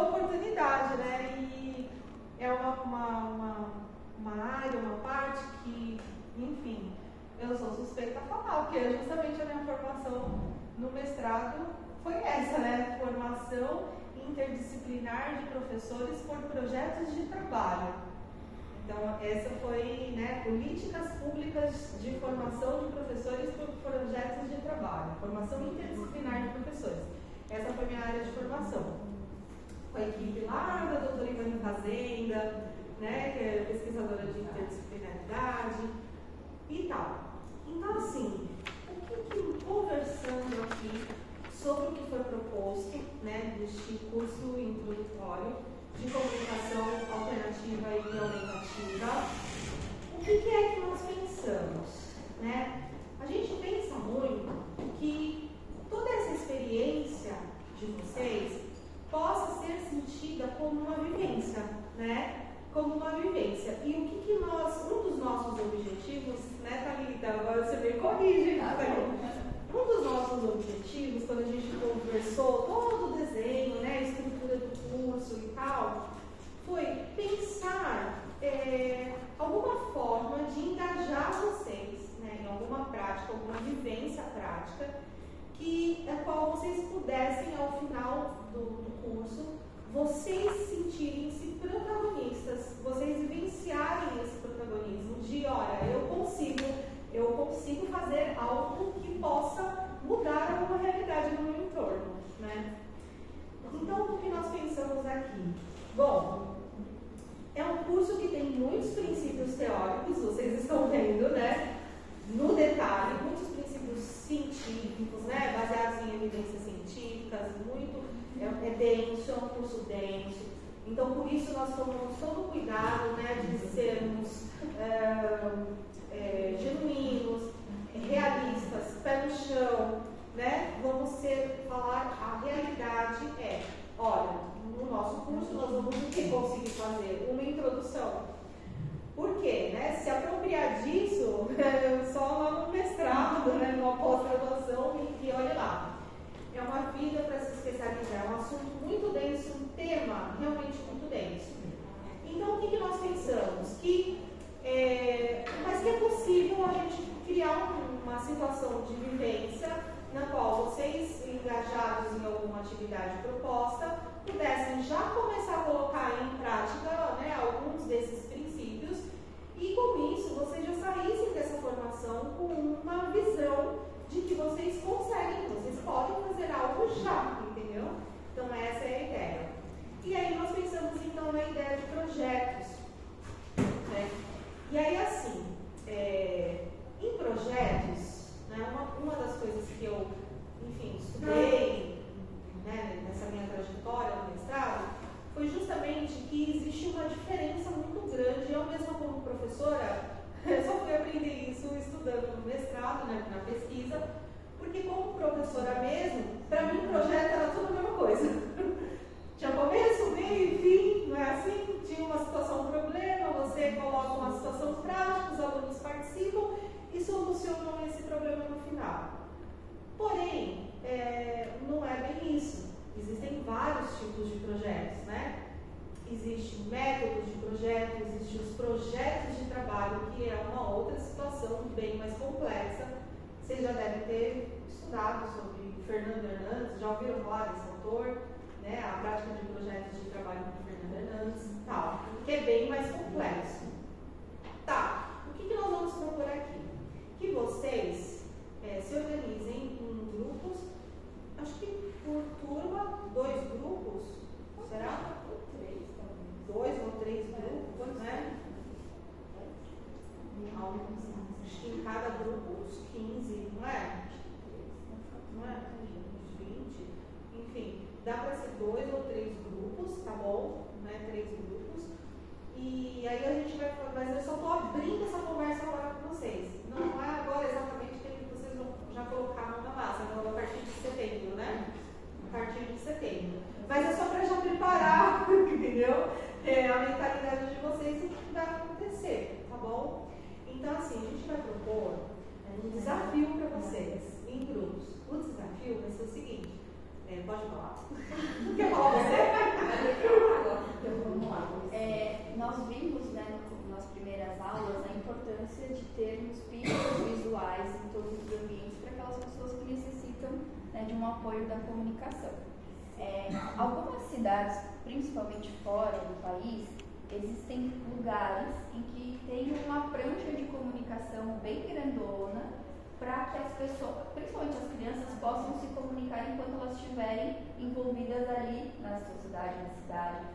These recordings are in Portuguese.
oportunidade, né? E é uma área, uma parte que, enfim, eu sou suspeita a falar, porque justamente a minha formação no mestrado foi essa, né? Formação interdisciplinar de professores por projetos de trabalho. Então, essa foi, né, políticas públicas de formação de professores por projetos de trabalho, formação interdisciplinar de professores. Essa foi minha área de formação. Com a equipe lá da doutora Ivani Fazenda, né, que é pesquisadora de interdisciplinaridade e tal. Então, assim, conversando aqui sobre o que foi proposto, né, deste curso introdutório de comunicação alternativa e orientativa, o que é que nós pensamos, né? A gente pensa muito que toda essa experiência de vocês possa ser sentida como uma vivência, né? Como uma vivência. E o que nós, um dos nossos objetivos, né, Thalita, agora você me corrige, Thalita. Um dos nossos objetivos, quando a gente conversou todo o desenho, né, a estrutura do curso e tal, foi pensar alguma forma de engajar vocês, né, em alguma prática, alguma vivência prática, a qual vocês pudessem, ao final do curso, vocês sentirem-se protagonistas, vocês vivenciarem esse protagonismo de, olha, eu consigo fazer algo que possa mudar alguma realidade no meu entorno, né? Então, o que nós pensamos aqui? Bom, é um curso que tem muitos princípios teóricos, vocês estão vendo, né? No detalhe, muitos princípios científicos, né? Baseados em evidências científicas, é denso, é um curso denso. Então, por isso, nós tomamos todo o cuidado, né, de sermos genuínos, realistas, pé no chão, né? Vamos falar a realidade olha, no nosso curso nós vamos conseguir fazer uma introdução. Por quê? Né? Se apropriar disso só lá no mestrado, né, numa pós-graduação e olha lá. É uma vida para se especializar, é um assunto muito denso, um tema realmente muito denso. Então, o que nós pensamos? Mas que é possível a gente criar uma situação de vivência na qual vocês, engajados em alguma atividade proposta, pudessem já começar a colocar em prática, né, alguns desses princípios, e com isso vocês já saíssem dessa formação com uma visão de que vocês conseguem, vocês podem fazer algo já, entendeu? Então essa é a ideia. E aí nós pensamos então na ideia de projetos, né? E aí assim, em projetos, né, uma das coisas que eu, enfim, estudei, né, nessa minha trajetória no mestrado, foi justamente que existe uma diferença muito grande. Eu mesma como professora, eu só fui aprender isso estudando no mestrado, né, na pesquisa, porque como professora mesmo, para mim projeto era tudo a mesma coisa. Tinha começo, meio e fim, não é assim? Tinha uma situação, um problema, você coloca uma situação prática, os alunos participam e solucionam esse problema no final. Porém, não é bem isso. Existem vários tipos de projetos, né? Existem métodos de projeto, existem os projetos de trabalho, que é uma outra situação bem mais complexa. Vocês já devem ter estudado sobre Fernando Hernandes, já ouviram falar desse autor, né? A prática de projetos de trabalho com Fernando Hernandes, tal, que é bem mais complexo. Tá, o que nós vamos propor aqui? Que vocês se organizem em grupos, acho que por turma, 2 grupos, será? 2 ou 3 grupos, né? Acho que em cada grupo uns 15, não é? Não é? Uns 20, enfim, dá para ser 2 ou 3 grupos, tá bom? Né? 3 grupos. E aí a gente vai falar, mas eu só estou abrindo essa conversa agora com vocês. Não é agora exatamente que vocês vão já colocar a mão na massa, não, a partir de setembro, né? A partir de setembro. Mas é só para já preparar, entendeu? A mentalidade de vocês e o que vai acontecer, tá bom? Então, assim, a gente vai propor um desafio para vocês, em grupos. O desafio vai ser o seguinte, pode falar? Quer falar você? precisa de termos picos visuais em todos os ambientes para aquelas pessoas que necessitam, né, de um apoio da comunicação. Algumas cidades, principalmente fora do país, existem lugares em que tem uma prancha de comunicação bem grandona para que as pessoas, principalmente as crianças, possam se comunicar enquanto elas estiverem envolvidas ali na sociedade, na cidade.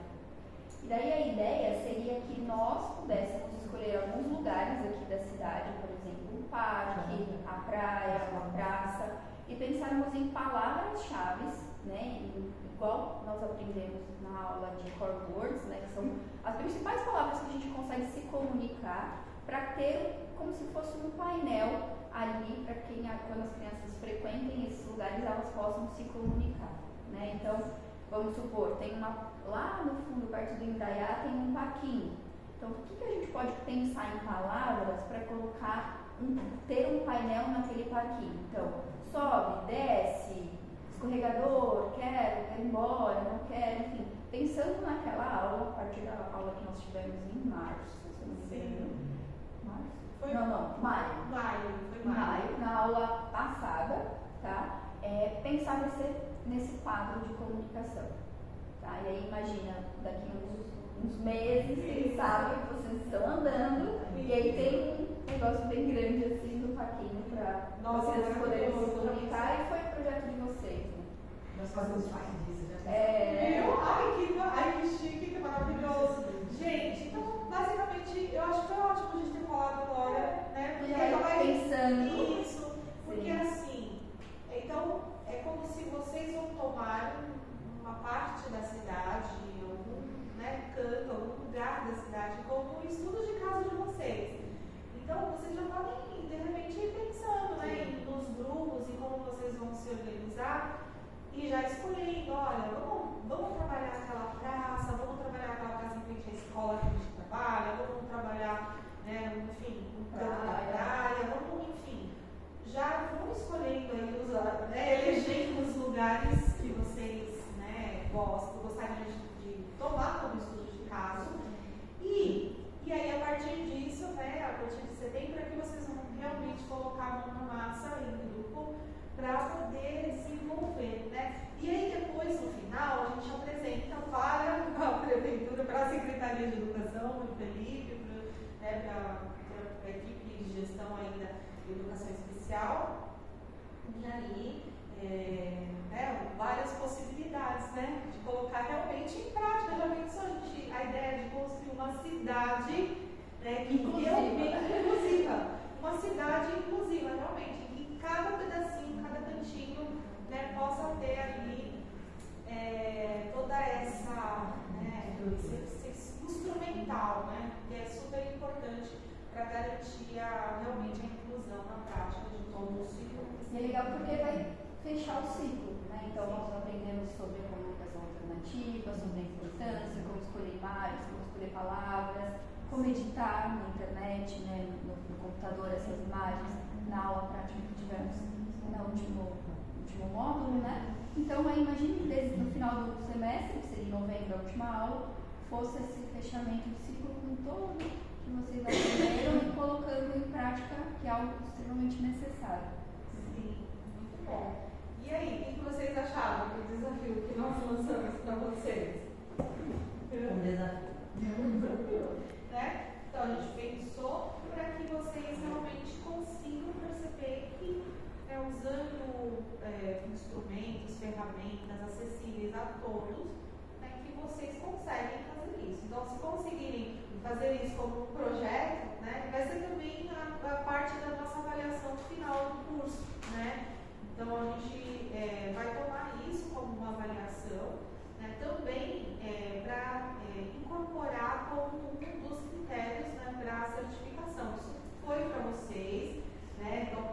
E daí a ideia seria que nós pudéssemos escolher alguns lugares aqui da cidade, por exemplo, o parque, a praia, uma praça, e pensarmos em palavras-chave, né, igual nós aprendemos na aula de core words, né, que são as principais palavras que a gente consegue se comunicar, para ter como se fosse um painel ali para quem, quando as crianças frequentem esses lugares, elas possam se comunicar, né? Então, vamos supor, tem lá no fundo, perto do Indaiá, tem um parquinho. Então, o que a gente pode pensar em palavras para colocar, ter um painel naquele parquinho? Então, sobe, desce, escorregador, quero ir embora, não quero, enfim. Pensando naquela aula, a partir da aula que nós tivemos em março, se não me engano. Foi Maio, na aula passada, tá? Pensar nesse quadro de comunicação, tá? E aí imagina, daqui uns meses, quem sabe, vocês estão andando e aí tem um negócio bem grande assim no parquinho para vocês poderem se comunicar, e foi o projeto de vocês, né? Nós fazemos parte disso, já. Ai, que chique, que maravilhoso. Gente, então, basicamente, eu acho que foi ótimo a gente ter falado agora, né? Porque já vai pensando. Isso, porque assim, então, é como se vocês vão tomar uma parte da cidade, algum, né, canto, algum lugar da cidade, como estudo de caso de vocês. Então, vocês já podem, de repente, ir pensando, né, nos grupos e como vocês vão se organizar. E já escolhendo, olha, vamos trabalhar aquela praça, vamos trabalhar aquela praça em frente à escola que a gente trabalha, vamos trabalhar, né, enfim, um canto da praia, enfim, já vão escolhendo aí, elegendo os lugares que vocês, né, gostariam de tomar como estudo de caso. E aí, a partir disso, né, a partir de setembro, é que vocês vão realmente colocar a mão na massa em grupo, para poder desenvolver, né? E aí depois, no final, a gente apresenta para a prefeitura, para a Secretaria de Educação, para o Felipe, para a equipe de gestão ainda de Educação Especial, e aí várias possibilidades, né? De colocar realmente em prática. Já pensou a ideia de construir uma cidade, né, inclusiva, uma cidade inclusiva, realmente, que cada pedacinho, cada cantinho, né, possa ter ali toda essa, né, esse instrumental, né, que é super importante para garantir realmente a inclusão na prática de todo o ciclo. E é legal porque vai fechar o ciclo, né? Então nós aprendemos sobre a comunicação alternativa, sobre a importância, como escolher imagens, como escolher palavras, como editar na internet, né, no computador essas imagens, na aula prática que tivemos no último módulo, né? Então, aí imagine desde no final do semestre, que seria em novembro a última aula, fosse esse fechamento do ciclo com todo que vocês aprenderam e colocando em prática, que é algo extremamente necessário. Sim, muito bom. E aí, o que vocês acharam do desafio que nós lançamos para vocês? Um desafio. Né? Então, a gente pensou para que vocês realmente consigam perceber que, usando instrumentos, ferramentas acessíveis a todos, né, que vocês conseguem fazer isso. Então, se conseguirem fazer isso como um projeto, né, vai ser também a parte da nossa avaliação final do curso, né? Então, a gente vai tomar isso como uma avaliação, né, também para incorporar como um dos critérios, né, para a certificação. Isso foi para vocês, né? Então,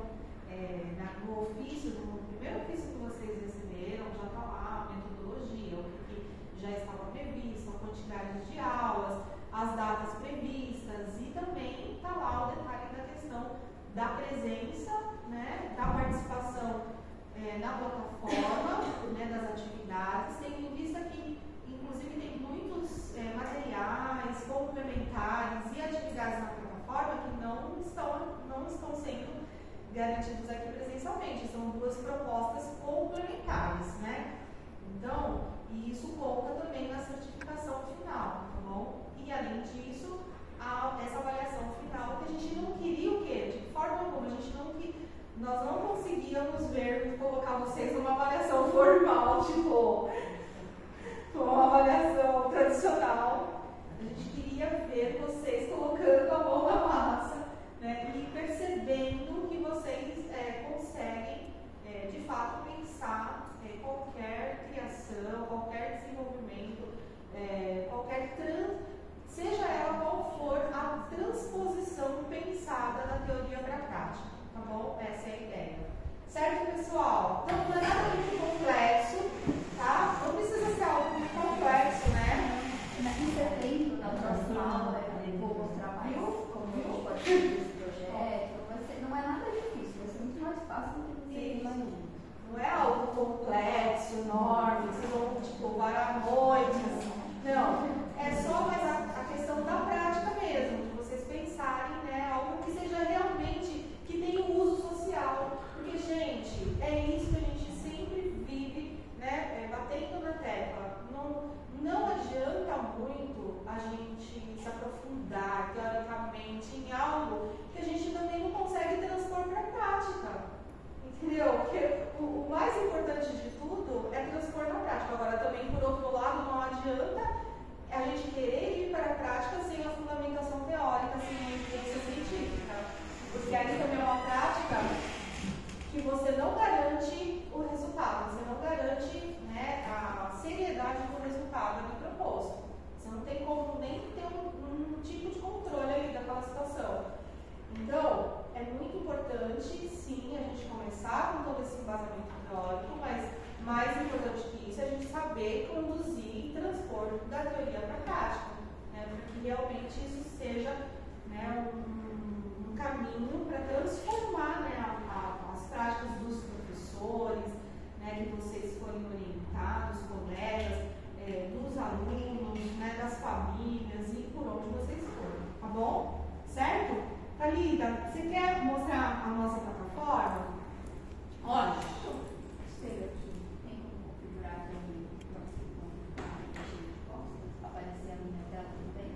no ofício, no primeiro ofício que vocês receberam, já está lá a metodologia, o que já estava previsto, a quantidade de aulas, as datas previstas, e também está lá o detalhe da questão da presença, né, da participação na plataforma, né, das atividades, tendo em vista que, inclusive, tem muitos materiais complementares e atividades na plataforma que não estão propostas complementares, né? Então, isso conta também na certificação final, tá bom? E além disso, essa avaliação final, que a gente não queria o quê? De forma alguma, nós não conseguíamos colocar vocês numa avaliação formal, tipo, uma avaliação tradicional. A gente queria ver vocês colocando a mão na massa, né, e percebendo que vocês conseguem, de fato, pensar qualquer criação, qualquer desenvolvimento, seja ela qual for a transposição pensada da teoria para a prática, tá bom? Essa é a ideia. Certo, pessoal? Então, não é nada muito complexo, tá? Não precisa ser algo muito complexo, né? Em setembro, na próxima aula, eu vou mostrar mais como a gente pode fazer esse projeto. Não é nada difícil, vai ser muito mais fácil do que você imagina. Não é algo complexo, enorme, vocês vão, tipo, varar noites. Não, é só mais a questão da prática mesmo, de vocês pensarem, né, algo que seja realmente, que tenha um uso social. Porque, gente, é isso que a gente sempre vive, né, batendo na tecla. Não adianta muito a gente se aprofundar, teoricamente, em algo que a gente também não consegue transpor para a prática. Entendeu? Porque o mais importante de tudo é transpor na prática. Agora, também, por outro lado, não adianta a gente querer ir para a prática sem a fundamentação teórica, sem a evidência científica. Porque aí também é uma prática que você não garante o resultado, você não garante, né, a seriedade do resultado ali proposto. Você não tem como nem ter um tipo de controle ali daquela situação. Então, é muito importante, sim, a gente começar com todo esse embasamento teórico, mas mais importante que isso é a gente saber conduzir e transpor da teoria para a prática, né, para que realmente isso seja, né, um caminho para transformar, né, as práticas dos professores, né, que vocês forem orientados, colegas, dos alunos, né, das famílias e por onde vocês forem, tá bom? Certo? Thalita, você quer mostrar a nossa plataforma? Olha, Espelho aqui, tem como configurar aqui aparecer a minha tela também?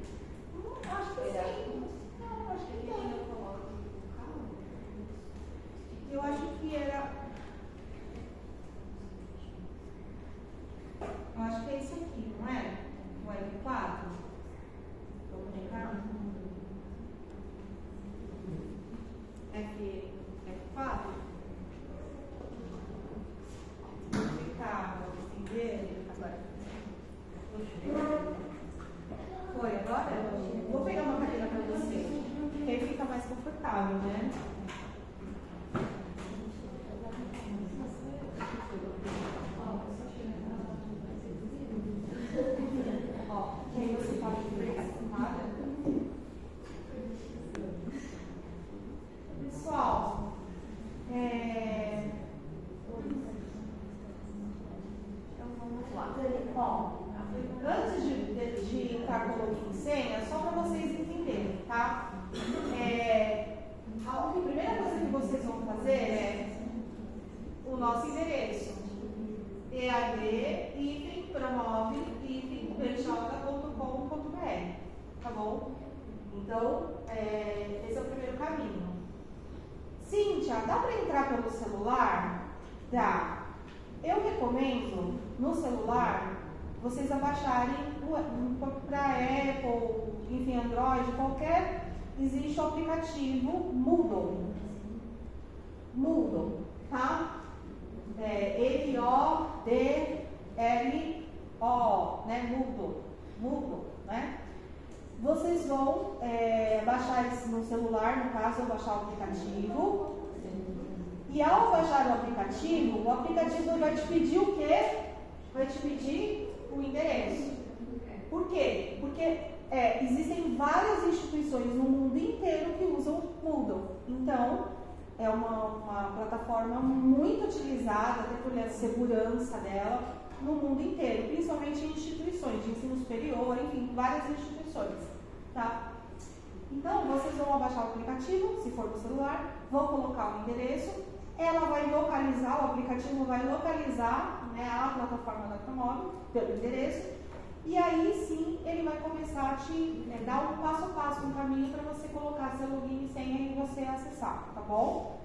Acho que sim. Não, acho que não. Eu coloco aqui o carro. Eu acho que era. Eu acho que é isso aqui, não é? O L4? Vamos brincar? F4? Vamos brincar, vamos entender? Agora. Foi, agora? Vou pegar uma cadeira para você, porque aí fica mais confortável, né? Ó, que aí você pode pegar essa tomada. Pessoal, então vamos lá. Bom, antes de entrar com o login e senha, só para vocês entenderem, tá? A primeira coisa que vocês vão fazer é o nosso endereço. ead-promove-bj.com.br, tá bom? Então, esse é o primeiro caminho. Cíntia, dá para entrar pelo celular? Dá. Eu recomendo, no celular, vocês abaixarem para Apple, enfim, Android, qualquer, existe o aplicativo Moodle. Moodle, tá? M-O-D-L-O, né? Moodle, né? Vocês vão baixar isso no celular, no caso, eu baixar o aplicativo. E ao baixar o aplicativo vai te pedir o quê? Vai te pedir o endereço. Por quê? Porque existem várias instituições no mundo inteiro que usam Moodle. Então, é uma plataforma muito utilizada, até por a segurança dela, no mundo inteiro, principalmente em instituições de ensino superior, enfim, várias instituições. Tá? Então, vocês vão baixar o aplicativo, se for no celular, vão colocar o endereço. ela vai localizar, o aplicativo vai localizar, né, a plataforma da Promove pelo endereço, e aí sim ele vai começar a te dar um passo a passo, um caminho para você colocar seu login e senha e você acessar, tá bom?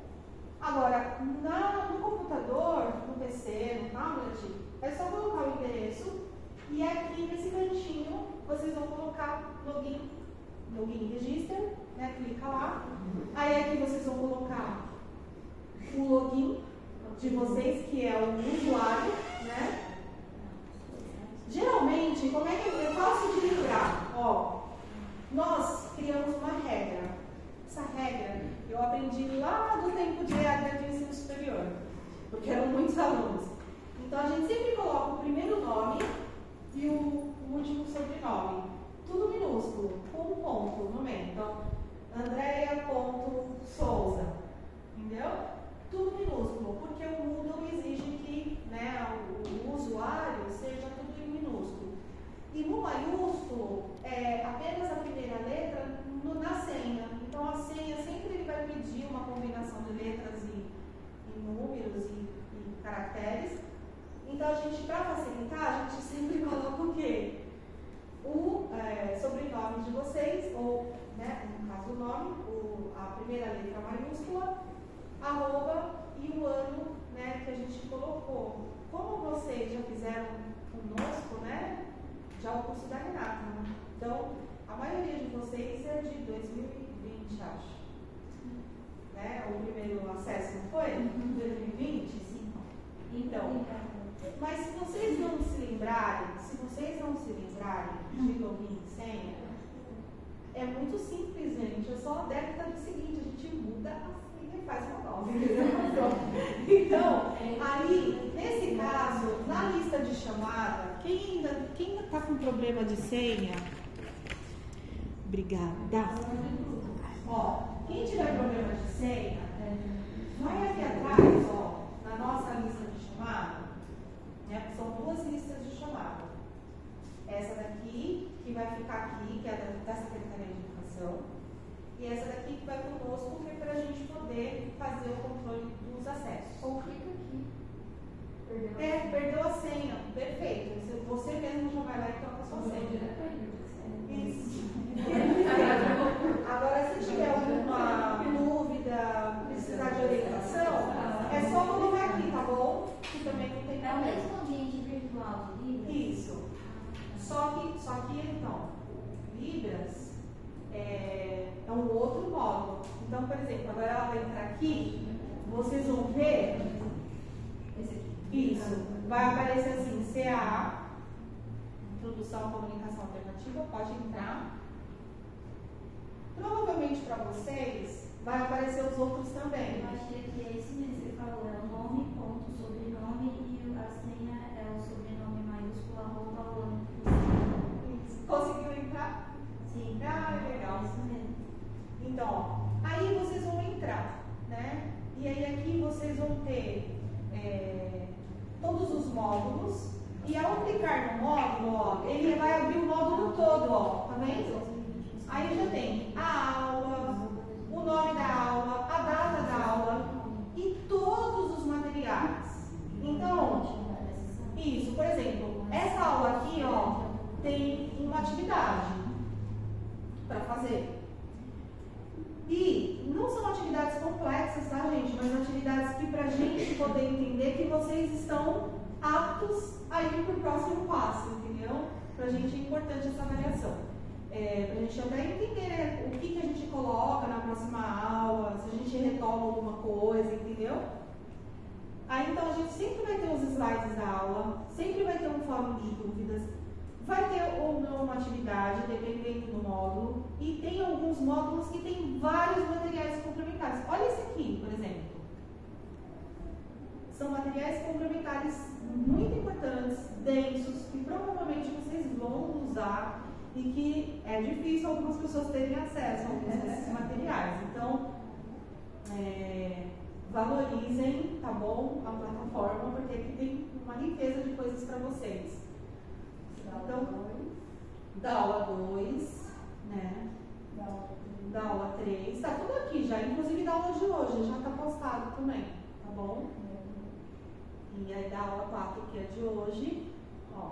Agora, no computador, no PC, no tablet, é só colocar o endereço e aqui nesse cantinho vocês vão colocar login register, né? Clica lá. Aí aqui vocês vão colocar o login de vocês, que é o usuário, né? Geralmente, como é que é fácil de lembrar? Ó, nós criamos uma regra. Essa regra eu aprendi lá do tempo de EAD de ensino superior, porque eram muitos alunos. Então a gente sempre coloca o primeiro nome e o último sobrenome. Tudo minúsculo, com um ponto no meio. Então, Andrea.Souza. Entendeu? Tudo minúsculo, porque o Moodle exige que, né, o usuário seja tudo em minúsculo. E no maiúsculo é apenas a primeira letra na senha. Então a senha sempre ele vai pedir uma combinação de letras e números e caracteres. Então a gente, para facilitar, a gente sempre coloca o quê? O sobrenome de vocês, ou, né, no caso o nome, a primeira letra maiúscula, arroba e o ano, né, que a gente colocou. Como vocês já fizeram conosco, né, já o curso da Renata, né? Então, a maioria de vocês é de 2020, acho. Né? O primeiro acesso, não foi? 2020? Sim. Então, mas se vocês não se lembrarem, de login e senha, é muito simples, gente. É só adepta do seguinte, a gente muda a senha e faz uma nova. Então, aí, nesse caso, na lista de chamada, quem ainda está com problema de senha? Obrigada. Ó, quem tiver problema de senha, vai aqui atrás, ó, na nossa lista de chamada, né? São duas listas de chamada. Essa daqui, que vai ficar aqui, que é da Secretaria de Educação, e essa daqui que vai conosco, que é para a gente poder fazer o controle dos acessos. Ou clica aqui. Perdeu a senha. Perfeito. Você mesmo já vai lá e troca a sua senha. Isso. Agora, se tiver alguma dúvida, precisar de orientação, é só colocar aqui, tá bom? Que também não tem problema. É o mesmo ambiente virtual de Libras? Isso. Só que então, Libras é um outro módulo. Então, por exemplo, agora ela vai entrar aqui, vocês vão ver. Isso. Vai aparecer assim, CA, Introdução à Comunicação Alternativa, pode entrar. Provavelmente para vocês vai aparecer os outros também. Eu achei que é isso mesmo, você falou, é o nome, ponto, sobrenome e a senha é o sobrenome maiúsculo, arroba, o ano. Conseguiu entrar? Sim. Ah, legal. É isso mesmo. Então, ó, aí vocês vão entrar, né? E aí aqui vocês vão ter todos os módulos. E ao clicar no módulo, ó, ele vai abrir o módulo todo, ó, tá vendo? Aí já tem a aula, o nome da aula, a data da aula e todos os materiais. Então, isso, por exemplo, essa aula aqui, ó, tem uma atividade para fazer. E não são atividades complexas, tá, gente? Mas atividades que pra gente poder entender que vocês estão aptos a ir para o próximo passo, entendeu? Pra gente é importante essa avaliação. Pra gente até entender, né, o que a gente coloca na próxima aula, se a gente retoma alguma coisa, entendeu? Aí então a gente sempre vai ter os slides da aula, sempre vai ter um fórum de dúvidas, vai ter ou não uma atividade, dependendo do módulo, e tem alguns módulos que tem vários materiais complementares. Olha esse aqui, por exemplo. São materiais complementares muito importantes, densos, que provavelmente vocês vão usar e que é difícil algumas pessoas terem acesso a alguns desses materiais. Então, valorizem, tá bom, a plataforma, porque aqui tem uma riqueza de coisas para vocês. Então, da aula 2, né? Da aula 3, tá tudo aqui já, inclusive da aula de hoje, já tá postado também, tá bom? E aí da aula 4, que é de hoje, ó,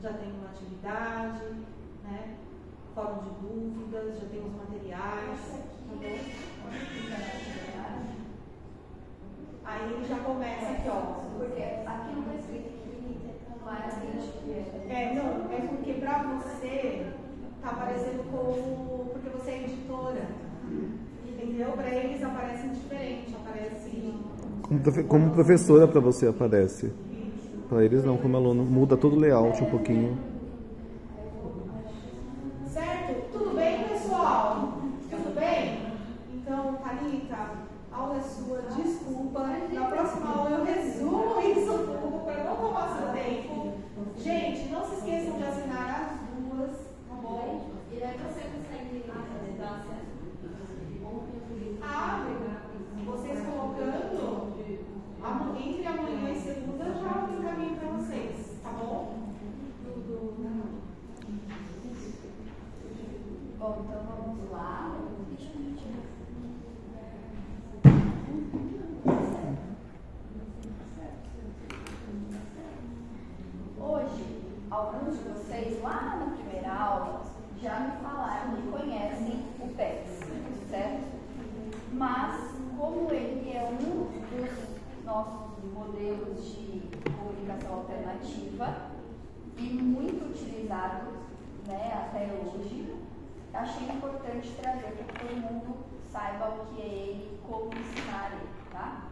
já tem uma atividade, né? Fórum de dúvidas, já tem os materiais, tá bom? Aí ele já começa aqui, ó. Porque aqui não vai escrito que claramente. Não, é porque pra você tá aparecendo como. Porque você é editora. Entendeu? Pra eles aparecem diferente, aparece. Como professora para você aparece. Para eles não, como aluno. Muda todo o layout um pouquinho. Certo? Tudo bem, pessoal? Tudo bem? Então, Thalita, a aula é sua, desculpa. Na próxima aula eu resumo isso tudo para não tomar seu tempo. Gente, não se esqueçam de assinar as duas, tá bom? E aí você consegue dar acesso? Vocês colocando entre amanhã e segunda já encaminho para vocês, tá bom? Bom, então vamos lá. Hoje, alguns de vocês lá na primeira aula já me falaram que conhecem o PEX, certo? Mas, como ele é um dos nossos modelos de comunicação alternativa e muito utilizado, né, até hoje, achei importante trazer para que todo mundo saiba o que é ele, como ensinar ele, tá?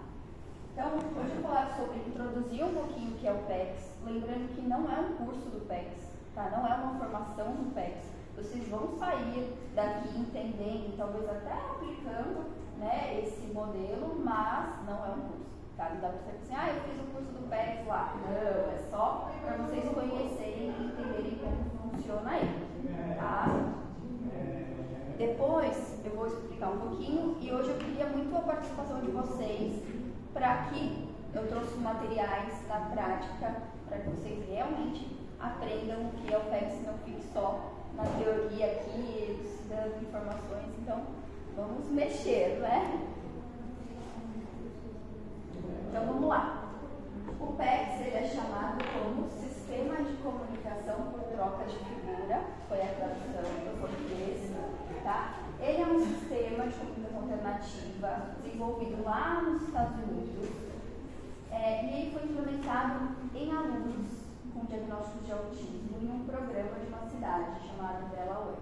Então, hoje eu vou falar sobre introduzir um pouquinho o que é o PEX, lembrando que não é um curso do PEX, tá? Não é uma formação do PEX. Vocês vão sair daqui entendendo, talvez até aplicando, né, esse modelo, mas não é um curso, tá? Não dá para você dizer assim, eu fiz o curso do PEX lá. Não, é só para vocês conhecerem e entenderem como funciona ele, tá? Depois eu vou explicar um pouquinho e hoje eu queria muito a participação de vocês para que eu trouxe materiais na prática para que vocês realmente aprendam o que é o PEX, não fique só na teoria aqui, dando informações. Então, vamos mexer, né? Então, vamos lá. O PEX ele é chamado como Sistema de Comunicação por Troca de Figura, foi a tradução do português, tá? Ele é um sistema de comunicação alternativa desenvolvido lá nos Estados Unidos e ele foi implementado em alunos com diagnósticos de autismo em um programa de uma cidade chamada Delaware,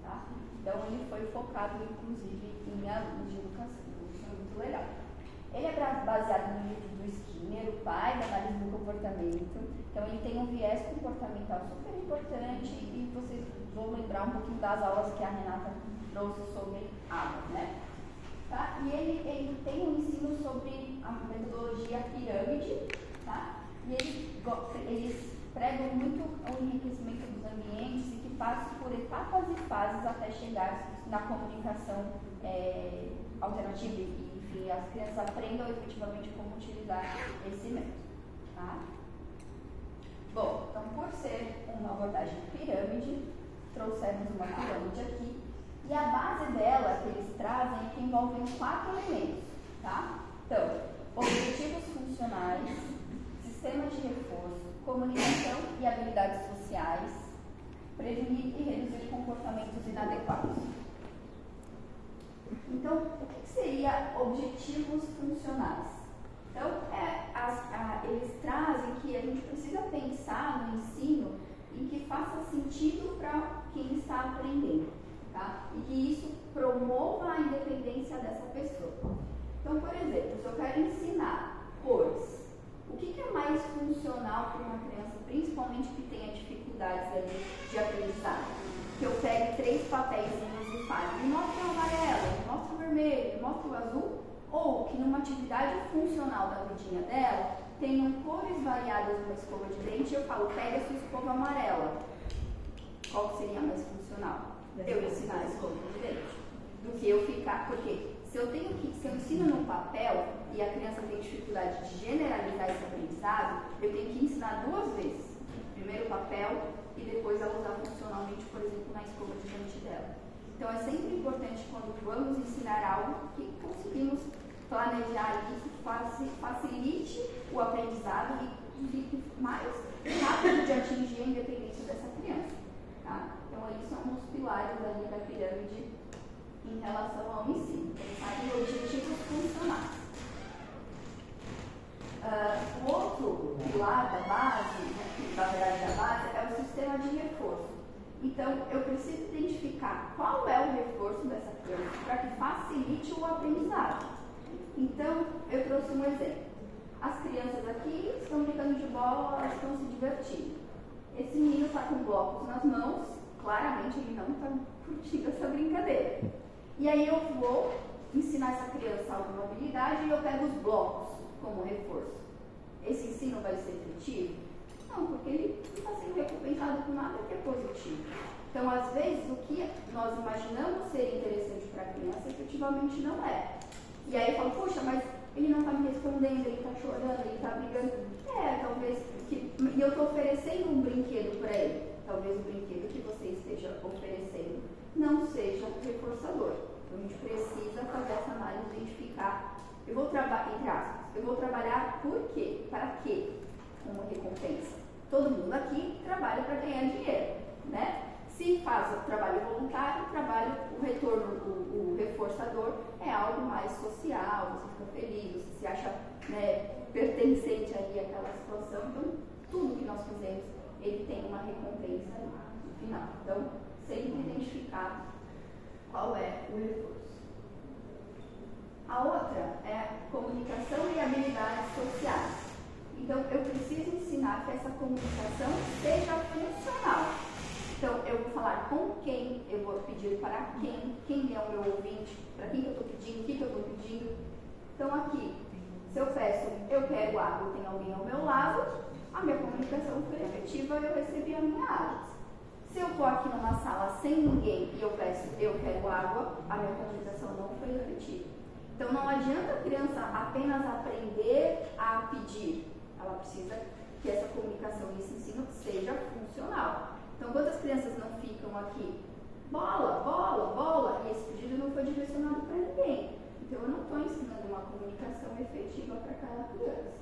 tá? Então ele foi focado inclusive em alunos de educação, isso é muito legal. Ele é baseado no livro do Skinner, o pai da análise do comportamento. Então ele tem um viés comportamental super importante e vocês vão lembrar um pouquinho das aulas que a Renata trouxe sobre água, né? Tá? E ele tem um ensino sobre a metodologia pirâmide, tá? E eles pregam muito o enriquecimento dos ambientes e que passa por etapas e fases até chegar na comunicação alternativa e, enfim, as crianças aprendam efetivamente como utilizar esse método, tá? Bom, então por ser uma abordagem pirâmide, trouxemos uma pirâmide aqui e a base dela que eles trazem é que envolvem 4 elementos, tá? Então, objetivos funcionais, sistema de reforço, comunicação e habilidades sociais, prevenir e reduzir comportamentos inadequados. Então, o que seria objetivos funcionais? Então, eles trazem que a gente precisa pensar no ensino em que faça sentido para quem está aprendendo, tá? E que isso promova a independência dessa pessoa. Então, por exemplo, se eu quero ensinar cores, o que é mais funcional para uma criança, principalmente que tenha dificuldades ali de aprendizagem? Que eu pegue 3 papéis e fale, me mostra o amarelo, me mostra o vermelho, me mostra o azul, ou que numa atividade funcional da vidinha dela, tenham cores variadas numa escova de dente e eu falo, pega a sua escova amarela. Qual seria mais funcional? Eu ensinar a escova de dente. Do que eu ficar, porque se eu ensino no papel e a criança tem dificuldade de generalizar esse aprendizado, eu tenho que ensinar 2 vezes. Primeiro o papel e depois ela usar funcionalmente, por exemplo, na escova de dente dela. Então é sempre importante quando vamos ensinar algo que conseguimos planejar isso, facilitar mais rápido de atingir a independência dessa criança. Tá? Então, aí são os pilares ali da pirâmide em relação ao ensino. Pensar em objetivos funcionais. O outro pilar da base, na verdade da base, é o sistema de reforço. Então, eu preciso identificar qual é o reforço dessa criança para que facilite o aprendizado. Então, eu trouxe um exemplo. As crianças aqui estão brincando de bola, elas estão se divertindo. Esse menino está com blocos nas mãos, claramente ele não está curtindo essa brincadeira. E aí eu vou ensinar essa criança alguma habilidade e eu pego os blocos como reforço. Esse ensino vai ser efetivo? Não, porque ele não está sendo recompensado por nada que é positivo. Então, às vezes, o que nós imaginamos ser interessante para a criança, efetivamente não é. E aí eu falo, poxa, mas ele não está me respondendo, ele está chorando, ele está brigando. Talvez, e eu estou oferecendo um brinquedo para ele. Talvez o brinquedo que você esteja oferecendo não seja reforçador. Então, a gente precisa fazer essa análise, identificar. Eu vou trabalhar, entre aspas, eu vou trabalhar por quê? Para quê? Como recompensa. Todo mundo aqui trabalha para ganhar dinheiro, né? Se faz o trabalho voluntário, o retorno, o reforçador é algo mais social, você fica feliz, você se acha, né, pertencente ali àquela situação. Então, tudo que nós fazemos, ele tem uma recompensa no final. Então, sempre identificar qual é o reforço. A outra é comunicação e habilidades sociais. Então, eu preciso ensinar que essa comunicação seja funcional. Então, eu vou falar com quem, eu vou pedir para quem é o meu ouvinte, para quem que eu estou pedindo, o que eu estou pedindo. Então, aqui, se eu peço, eu quero água, tem alguém ao meu lado, a minha comunicação foi efetiva, eu recebi a minha água. Se eu estou aqui numa sala sem ninguém e eu peço, eu quero água, a minha comunicação não foi efetiva. Então, não adianta a criança apenas aprender a pedir. Ela precisa que essa comunicação e esse ensino seja funcional. Então, quantas crianças não ficam aqui? Bola, bola, bola, e esse pedido não foi direcionado para ninguém. Então, eu não estou ensinando uma comunicação efetiva para aquela criança.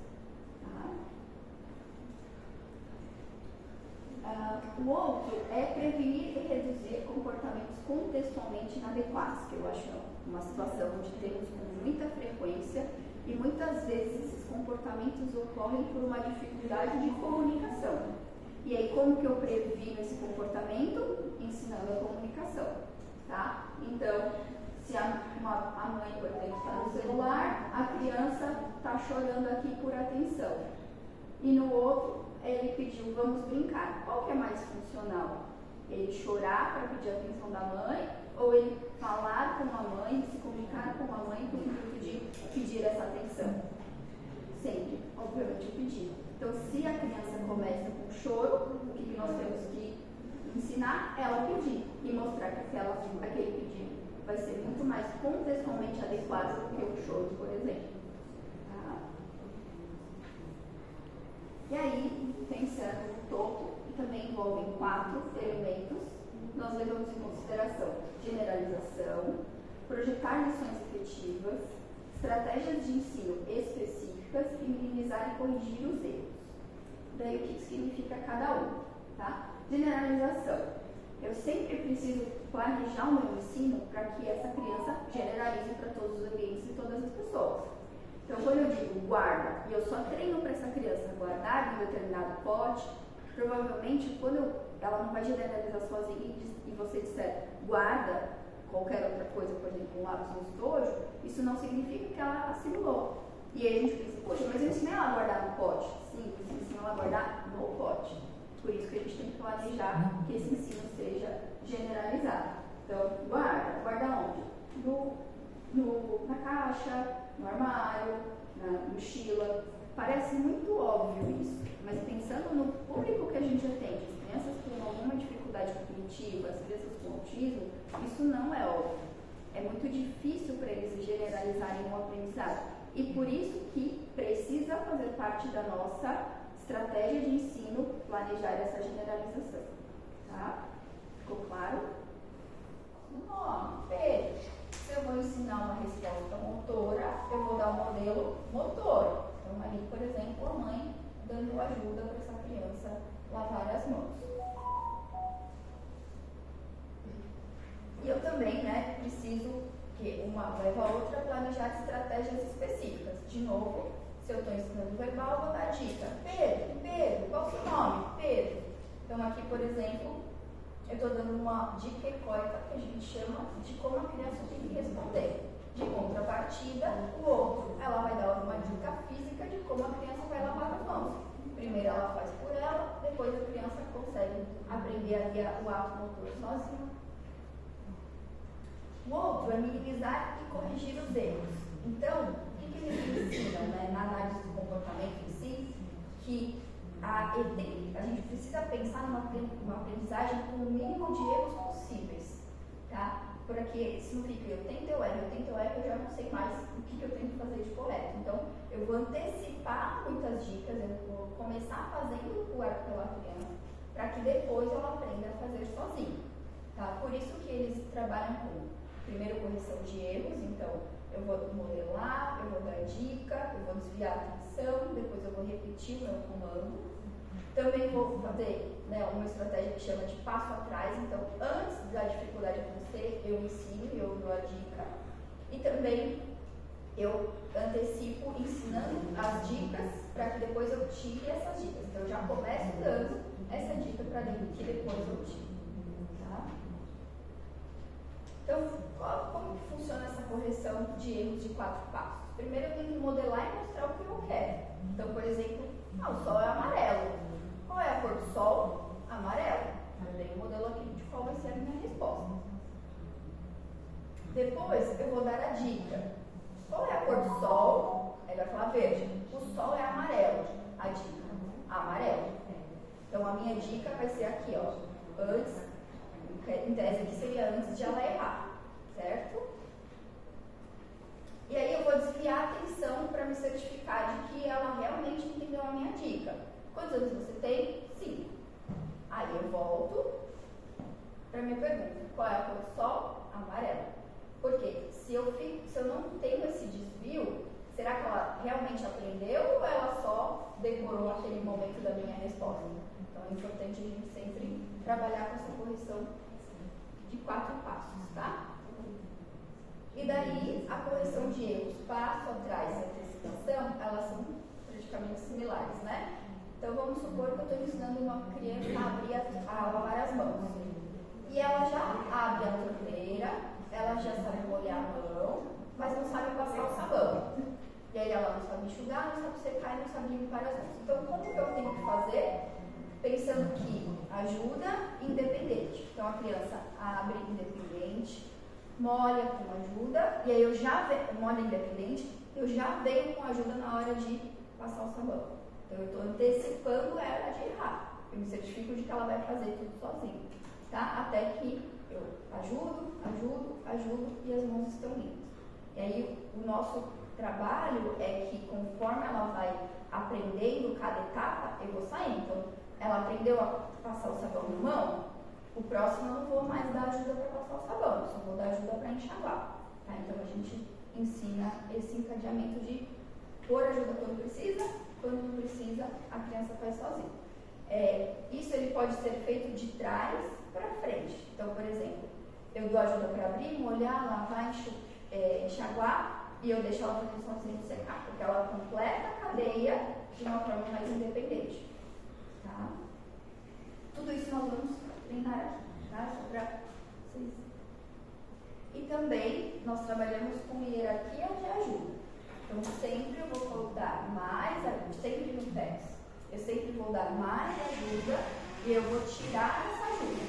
Tá? O outro é prevenir e reduzir comportamentos contextualmente inadequados, que eu acho uma situação onde temos com muita frequência e muitas vezes esses comportamentos ocorrem por uma dificuldade de comunicação. E aí, como que eu previno esse comportamento? Ensinando a comunicação, tá? Então, se a mãe, por exemplo, está no celular, a criança está chorando aqui por atenção. E no outro, ele pediu, vamos brincar. Qual que é mais funcional? Ele chorar para pedir a atenção da mãe, ou ele falar com a mãe, se comunicar com a mãe com o intuito de pedir essa atenção? Sempre, obviamente, o pedido. Então, se a criança começa com choro, o que nós temos que ensinar? Ela pedir e mostrar que aquele pedido vai ser muito mais contextualmente adequado do que o choro, por exemplo. Tá? E aí, pensando no topo, que também envolvem 4 elementos, nós levamos em consideração generalização, projetar lições efetivas, estratégias de ensino específicas e minimizar e corrigir os erros. Daí o que significa cada um, tá? Generalização. Eu sempre preciso planejar o meu ensino para que essa criança generalize para todos os ambientes e todas as pessoas. Então, quando eu digo guarda, e eu só treino para essa criança guardar em um determinado pote, provavelmente, quando ela não vai generalizar sozinha e você disser guarda qualquer outra coisa, por exemplo, um lápis no estojo, isso não significa que ela assimilou. E aí a gente pensa, poxa, mas eu ensinei ela a guardar no pote. Sim, você ensinou ela a guardar no pote. Por isso que a gente tem que planejar que esse ensino seja generalizado. Então, guarda onde? Na caixa, no armário, na mochila. Parece muito óbvio isso, mas pensando no público que a gente atende, as crianças com alguma dificuldade cognitiva, as crianças com autismo, isso não é óbvio. É muito difícil para eles generalizarem um aprendizado. E por isso que precisa fazer parte da nossa estratégia de ensino planejar essa generalização. Tá? Ficou claro? Pedro, se eu vou ensinar uma resposta motora, eu vou dar um modelo motor. Então, ali, por exemplo, a mãe dando ajuda ajuda para essa criança lavar as mãos. E eu também, né, preciso que uma leva a outra planejar estratégias específicas. De novo, se eu estou ensinando verbal, eu vou dar dica. Pedro, qual é o seu nome? Pedro. Então aqui, por exemplo, eu estou dando uma dica ecoica que a gente chama de como a criança tem que responder. De contrapartida, o outro, ela vai dar uma dica física de como a criança vai lavar as mãos. Primeiro ela faz por ela, depois a criança consegue aprender ali o ato motor sozinha. O outro é minimizar e corrigir os erros. Então, o que eles ensinam, né, na análise do comportamento em si? Que a gente precisa pensar numa aprendizagem com o mínimo de erros possíveis, tá? Porque isso não fica, eu tento, eu erro, eu já não sei mais o que eu tenho que fazer de correto. Então, eu vou antecipar muitas dicas, eu vou começar fazendo pela criança, para que depois ela aprenda a fazer sozinha, tá? Por isso que eles trabalham com, primeiro, correção de erros. Então, eu vou modelar, eu vou dar dica, eu vou desviar a atenção, depois eu vou repetir o meu comando. Também vou fazer, né, uma estratégia que chama de passo atrás. Então, antes da dificuldade acontecer, eu ensino, eu dou a dica. E também eu antecipo ensinando as dicas para que depois eu tire essas dicas. Então, eu já começo dando essa dica para que depois eu tire. Tá? Então, como que funciona essa correção de erros de 4 passos? Primeiro eu tenho que modelar e mostrar o que eu quero. Então, por exemplo, o sol é amarelo. Qual é a cor do sol? Amarelo. Eu tenho um modelo aqui de qual vai ser a minha resposta. Depois eu vou dar a dica. Qual é a cor do sol? Ele vai falar verde. O sol é amarelo. A dica, amarelo. Então a minha dica vai ser aqui, ó. Antes, em tese aqui seria antes de ela errar, certo? E aí eu vou desviar a atenção para me certificar de que ela realmente entendeu a minha dica. Quantos anos você tem? 5. Aí eu volto para a minha pergunta. Qual é a cor do sol? Amarelo. Por quê? Se eu não tenho esse desvio, será que ela realmente aprendeu ou ela só decorou aquele momento da minha resposta? Então é importante a gente sempre trabalhar com essa correção de 4 passos, tá? E daí, a correção de erros passo atrás e antecipação, elas são praticamente similares, né? Então, vamos supor que eu estou ensinando uma criança a lavar as mãos. E ela já abre a torneira, ela já sabe molhar a mão, mas não sabe passar o sabão. E aí ela não sabe enxugar, não sabe secar e não sabe limpar as mãos. Então, como que eu tenho que fazer? Pensando que ajuda independente. Então, a criança abre independente, molha com ajuda, e aí eu já molha independente, eu já venho com ajuda na hora de passar o sabão. Então, eu estou antecipando ela de errar. Eu me certifico de que ela vai fazer tudo sozinha, tá? Até que eu ajudo, e as mãos estão limpas. E aí, o nosso trabalho é que, conforme ela vai aprendendo cada etapa, eu vou saindo. Então, ela aprendeu a passar o sabão na mão, o próximo eu não vou mais dar ajuda para passar o sabão, eu só vou dar ajuda para enxaguar. Tá? Então, a gente ensina esse encadeamento de pôr ajuda quando não precisa, a criança faz sozinha. Isso ele pode ser feito de trás para frente. Então, por exemplo, eu dou ajuda para abrir, molhar, lavar, enxaguar, e eu deixo ela fazer sozinha e secar, porque ela completa a cadeia de uma forma mais independente. Tá? Tudo isso nós vamos treinar aqui, tá? Só para vocês. E também nós trabalhamos com hierarquia de ajuda. Então, sempre eu vou dar mais ajuda, sempre no PES. Eu sempre vou dar mais ajuda e eu vou tirar essa ajuda.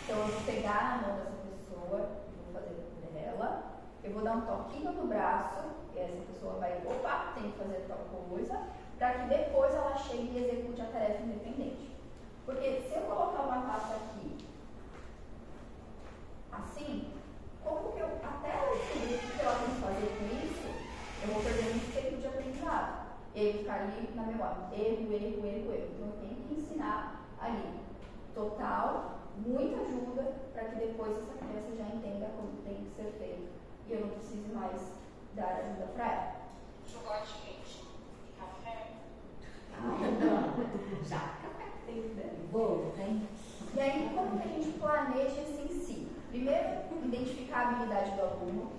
Então, eu vou pegar a mão dessa pessoa, vou fazer dela, eu vou dar um toquinho no braço, e essa pessoa vai, opa, tem que fazer tal coisa, para que depois ela chegue e execute a tarefa independente. Porque se eu colocar uma taça aqui, assim, como que até ela descobrir o que ela tem que fazer com isso, eu vou perder muito tempo de aprendizado. E aí ficar ali na memória, erro. Então eu tenho que ensinar ali, total, muita ajuda, para que depois essa criança já entenda como tem que ser feito. E eu não preciso mais dar ajuda para ela. Chocolate quente e café. Já. Bolo, tem. E aí, como que a gente planeja esse ensino? Primeiro, identificar a habilidade do aluno,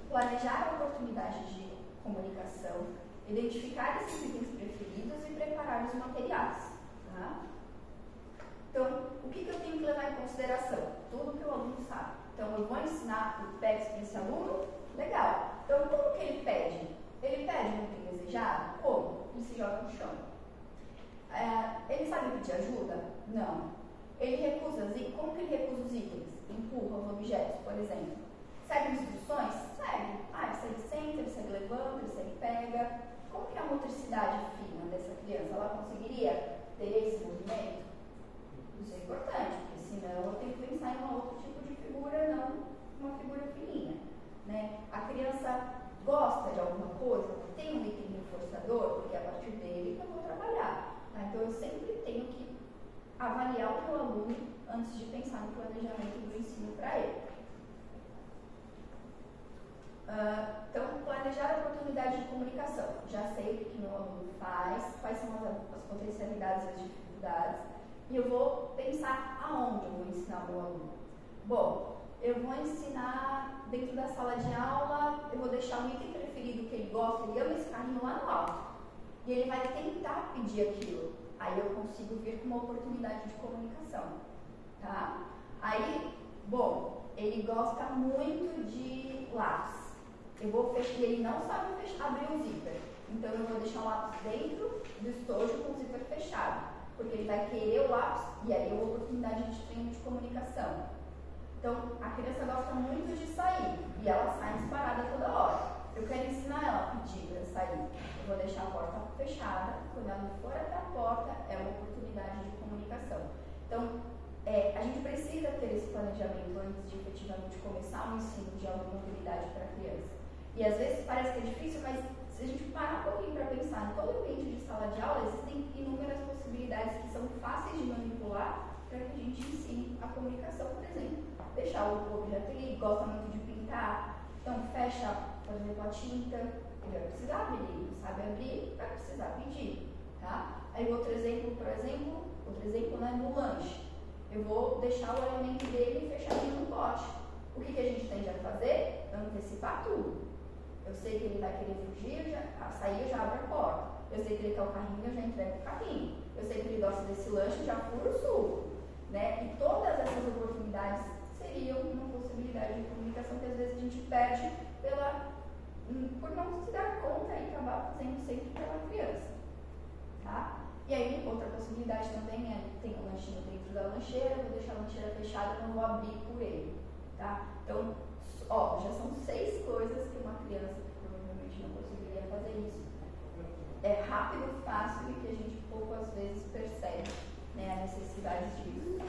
planejar oportunidades de comunicação, identificar esses itens preferidos e preparar os materiais. Tá? Então, o que eu tenho que levar em consideração? Tudo que o aluno sabe. Então, eu vou ensinar o PEX para esse aluno? Legal. Então, como que ele pede? Ele pede o que tem desejado? Como? Ele se joga no chão. Ele sabe pedir ajuda? Não. Ele recusa os itens? Como que ele recusa os itens? Empurra os objetos, por exemplo. Segue instruções? Segue. Ele senta, ele segue levanta, ele segue pega. Como que é a motricidade fina dessa criança? Ela conseguiria ter esse movimento? Isso é importante, porque senão eu tenho que pensar em um outro tipo de figura, não uma figura fininha. Né? A criança gosta de alguma coisa, tem um item reforçador, porque é a partir dele que eu vou trabalhar. Tá? Então eu sempre tenho que avaliar o meu aluno antes de pensar no planejamento do ensino para ele. Então, planejar a oportunidade de comunicação. Já sei o que meu aluno faz, quais são as potencialidades e as dificuldades, e eu vou pensar aonde eu vou ensinar o meu aluno. Bom, eu vou ensinar dentro da sala de aula, eu vou deixar o item preferido que ele gosta, ele ama esse carrinho lá no alto. E ele vai tentar pedir aquilo. Aí eu consigo vir com uma oportunidade de comunicação. Tá? Aí, bom, ele gosta muito de lápis. Eu vou fechar, e ele não sabe abrir o zíper. Então eu vou deixar o lápis dentro do estojo com o zíper fechado. Porque ele vai querer o lápis e aí é uma oportunidade de treino de comunicação. Então, a criança gosta muito de sair e ela sai disparada toda hora. Eu quero ensinar ela a pedir para sair. Eu vou deixar a porta fechada. Quando ela for até a porta, é uma oportunidade de comunicação. Então, a gente precisa ter esse planejamento antes de efetivamente começar o ensino de alguma habilidade para a criança. E às vezes parece que é difícil, mas se a gente parar um pouquinho para pensar em todo o ambiente de sala de aula, existem inúmeras possibilidades que são fáceis de manipular para que a gente ensine a comunicação, por exemplo. Deixar o objeto, ele gosta muito de pintar, então fecha, por exemplo, a tinta, ele vai precisar abrir, ele não sabe abrir, vai precisar pedir. Tá? Aí outro exemplo, né, no lanche. Eu vou deixar o alimento dele fechadinho no pote. O que a gente tende a fazer? Antecipar tudo. Eu sei que ele vai querer fugir, sair, eu já abro a porta. Eu sei que ele quer o carrinho, eu já entrego o carrinho. Eu sei que ele gosta desse lanche, eu já furo o suco. Né? E todas essas oportunidades seriam uma possibilidade de comunicação que às vezes a gente perde por não se dar conta e acabar fazendo sempre pela criança. Tá? E aí, outra possibilidade também é, tem um lanchinho dentro da lancheira, eu vou deixar a lancheira fechada, não vou abrir por ele. Tá? Então, já são 6 coisas que uma criança provavelmente não conseguiria fazer isso. É rápido, fácil e que a gente poucas vezes percebe, né, a necessidade disso.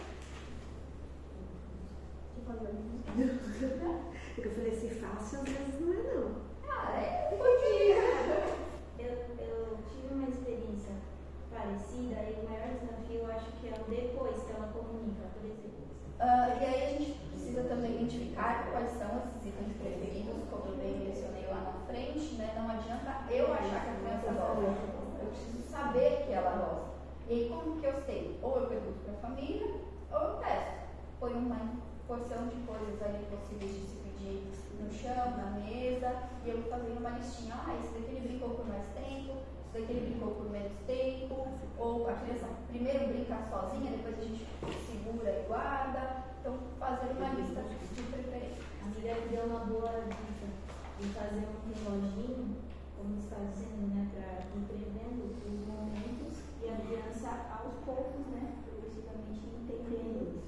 Porque eu falei assim, fácil às vezes não é não. Um pouquinho. Eu tive uma experiência parecida e o maior desafio eu acho que é o depois que ela comunica, por exemplo. E aí a gente precisa também identificar quais são esses itens preferidos, como eu bem mencionei lá na frente, né? Não adianta eu achar que a criança gosta, eu preciso saber que ela gosta. E aí como que eu sei? Ou eu pergunto para a família, ou eu testo. Põe uma porção de coisas ali possíveis de se pedir no chão, na mesa, e eu vou fazendo uma listinha. Esse daqui ele brincou por mais tempo, esse daqui ele brincou por menos tempo, ou a criança primeiro brinca sozinha, depois a gente segura e guarda. Então, fazer uma lista de preferência. A amiga me deu uma boa dica de fazer um reloginho, como está dizendo, né, para ir prevendo os momentos e a criança aos poucos, né, progressivamente entendendo isso.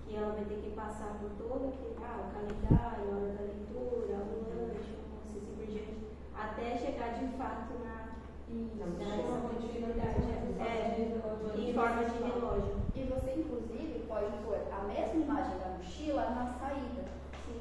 E ela vai ter que passar por todo aquele, o calendário, a hora da leitura, o lanche, assim por diante, até chegar de fato na continuidade, em forma de relógio. E você, inclusive, pode pôr a mesma imagem da mochila na saída.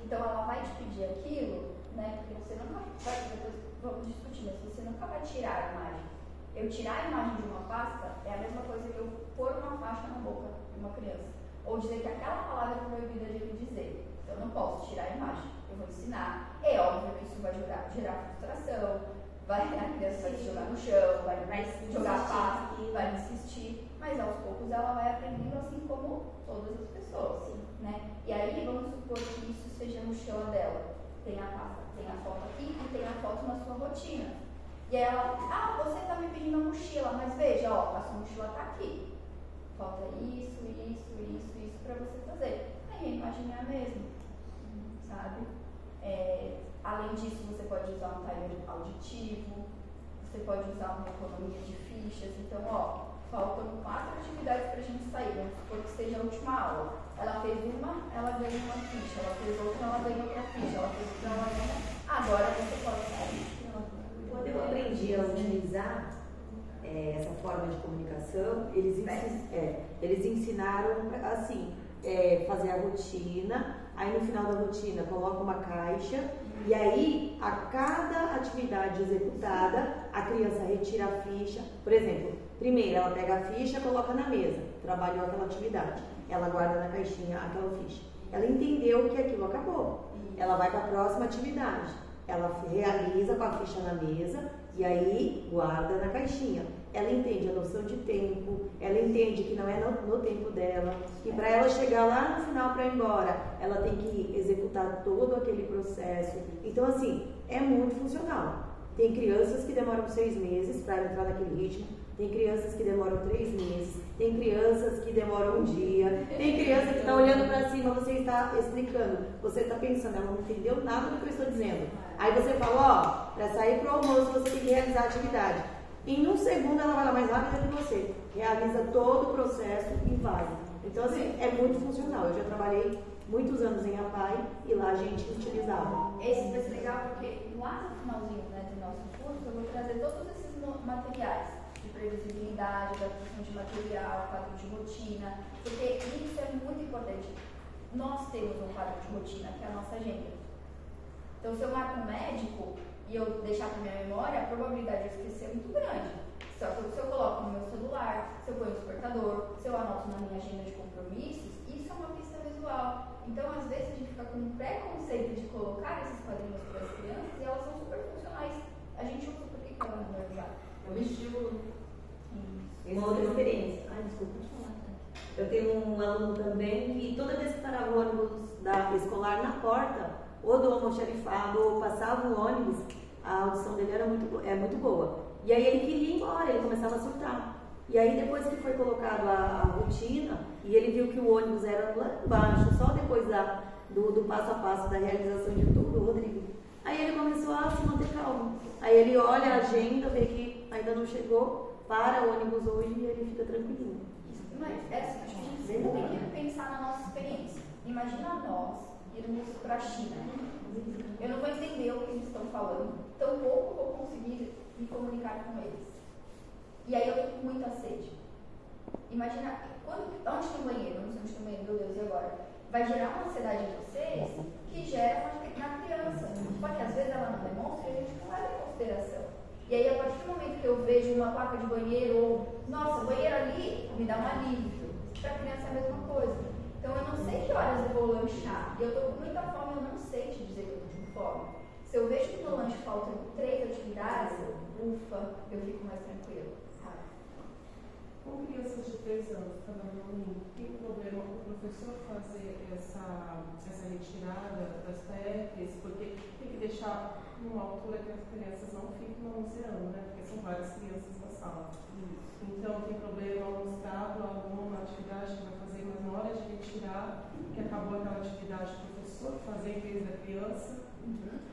Então, ela vai te pedir aquilo, né, porque você nunca vai, depois vamos discutir, mas você nunca vai tirar a imagem. Eu tirar a imagem de uma pasta é a mesma coisa que eu pôr uma faixa na boca de uma criança. Ou dizer que aquela palavra é proibida de ele dizer. Então, eu não posso tirar a imagem. Eu vou ensinar. É óbvio que isso vai gerar frustração, a criança vai se jogar no chão, vai jogar pasta, vai insistir, mas aos poucos ela vai aprendendo assim como todas as pessoas, né? E aí vamos supor que isso seja a mochila dela. Tem a pasta, tem a foto aqui e tem a foto na sua rotina. E aí ela, você tá me pedindo a mochila, mas veja, ó, a sua mochila tá aqui. Falta isso pra você fazer. Aí a imagem é a mesma, sabe? Além disso, você pode usar um timer auditivo, você pode usar uma economia de fichas. Então, ó, faltam 4 atividades pra gente sair, vamos supor que seja a última aula. Ela fez uma, ela ganhou uma ficha, ela fez outra, ela ganhou outra ficha, ela fez outra, ela ganhou. Agora você pode sair. Quando eu aprendi a utilizar essa forma de comunicação, eles ensinaram assim, fazer a rotina, aí no final da rotina coloca uma caixa e aí a cada atividade executada a criança retira a ficha. Por exemplo, primeiro ela pega a ficha, coloca na mesa, trabalhou aquela atividade, ela guarda na caixinha aquela ficha. Ela entendeu que aquilo acabou, ela vai para a próxima atividade, ela realiza com a ficha na mesa e aí guarda na caixinha. Ela entende a noção de tempo, ela entende que não é no tempo dela, que para ela chegar lá no final para ir embora, ela tem que executar todo aquele processo. Então, assim, é muito funcional. Tem crianças que demoram 6 meses para entrar naquele ritmo, tem crianças que demoram 3 meses, tem crianças que demoram um dia, tem criança que está olhando para cima, você está explicando, você está pensando, ela não entendeu nada do que eu estou dizendo. Aí você fala, para sair para o almoço você tem que realizar a atividade. Em 1 segundo ela vai lá mais rápida que você, realiza todo o processo e vai. Então, assim, é muito funcional. Eu já trabalhei muitos anos em APAE e lá a gente utilizava. Esse vai ser legal porque lá no finalzinho, né, do nosso curso eu vou trazer todos esses materiais de previsibilidade, adaptação de material, quadro de rotina, porque isso é muito importante. Nós temos um quadro de rotina que é a nossa agenda. Então, se eu marco um médico e eu deixar para minha memória, a probabilidade de eu esquecer é muito grande. Só que se eu coloco no meu celular, se eu ponho no despertador, se eu anoto na minha agenda de compromissos, isso é uma pista visual. Então, às vezes, a gente fica com um preconceito de colocar esses quadrinhos para as crianças e elas são super funcionais. A gente usa, por que ela não vai usar? É um estímulo. Uma outra experiência. Ai, desculpa. Eu tenho um aluno também que toda vez que parava o ônibus escolar na porta, ou do almoxarifado, ou passava o ônibus, a audição dele era muito boa. E aí ele queria ir embora, ele começava a surtar. E aí depois que foi colocado a rotina, e ele viu que o ônibus era lá embaixo, só depois do passo a passo da realização de tudo, Rodrigo, aí ele começou a se manter calmo. Aí ele olha a agenda, vê que ainda não chegou, para o ônibus hoje e ele fica tranquilinho. Mas assim, a gente sempre tem que pensar na nossa experiência. Imagina nós irmos para a China. Eu não vou entender o que eles estão falando, tampouco vou conseguir me comunicar com eles. E aí eu estou com muita sede. Imagina, onde tem banheiro? Não sei onde tem banheiro, meu Deus, e agora? Vai gerar uma ansiedade em vocês que gera na criança. Só que às vezes ela não demonstra e a gente não leva em consideração. E aí, a partir do momento que eu vejo uma placa de banheiro ou, nossa, banheiro ali, me dá um alívio. Para a criança é a mesma coisa. Então, eu não sei que horas eu vou lanchar. E eu estou com muita fome, eu não sei te dizer que eu estou com fome. Se eu vejo que no lanche faltam 3 atividades, ufa, eu fico mais tranquila. Com crianças de 3 anos, tem problema o professor fazer essa retirada das TFs, porque tem que deixar numa altura que as crianças não fiquem manuseando, né? Porque são várias crianças na sala. Então, tem problema mostrar para o aluno a atividade que vai fazer, mas na hora de retirar, que acabou aquela atividade, o professor fazer em vez da criança,